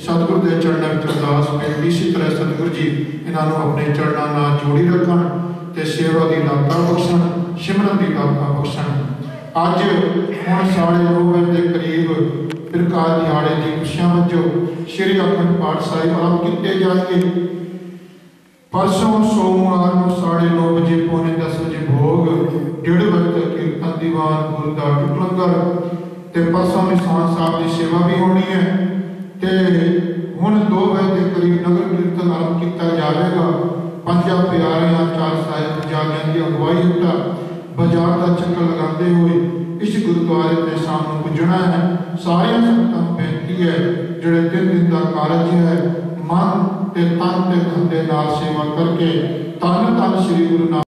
सतगुर के चरणों में अरदास बेनती। इसी तरह सतगुर जी इन्हों अपने चरणों नाल जोड़ी रखन ते सेवा की दाता बख्शन सिमरन की दाता बख्शन। अज हुण 9:30 के करीब प्रकाश दिहाड़े की खुशियां वजों श्री अखंड पाठ साहिब आरंभ किए जाएंगे। परसों सोमवार को 9:30 बजे पौने 10 बजे भोग 1:30 बजे तक कीर्तन दीवान गुरुद्वारा टुट लंगर ते परसों निशान साहब की सेवा भी होनी है। ते हुण 2 बजे के करीब नगर कीर्तन आरंभ किया जाएगा। पंजा प्यारियां 4 साहिब जागियां की अगवाई हेठ बाजार का चक्कर लगाते हुए इस गुरुद्वारे के सामने पुजना है। सारिया संगतां नूं बेनती है जिहड़े 3 दिन का कारज है मन ते तन ते धन दे नाल सेवा करके धन धन श्री गुरु नानक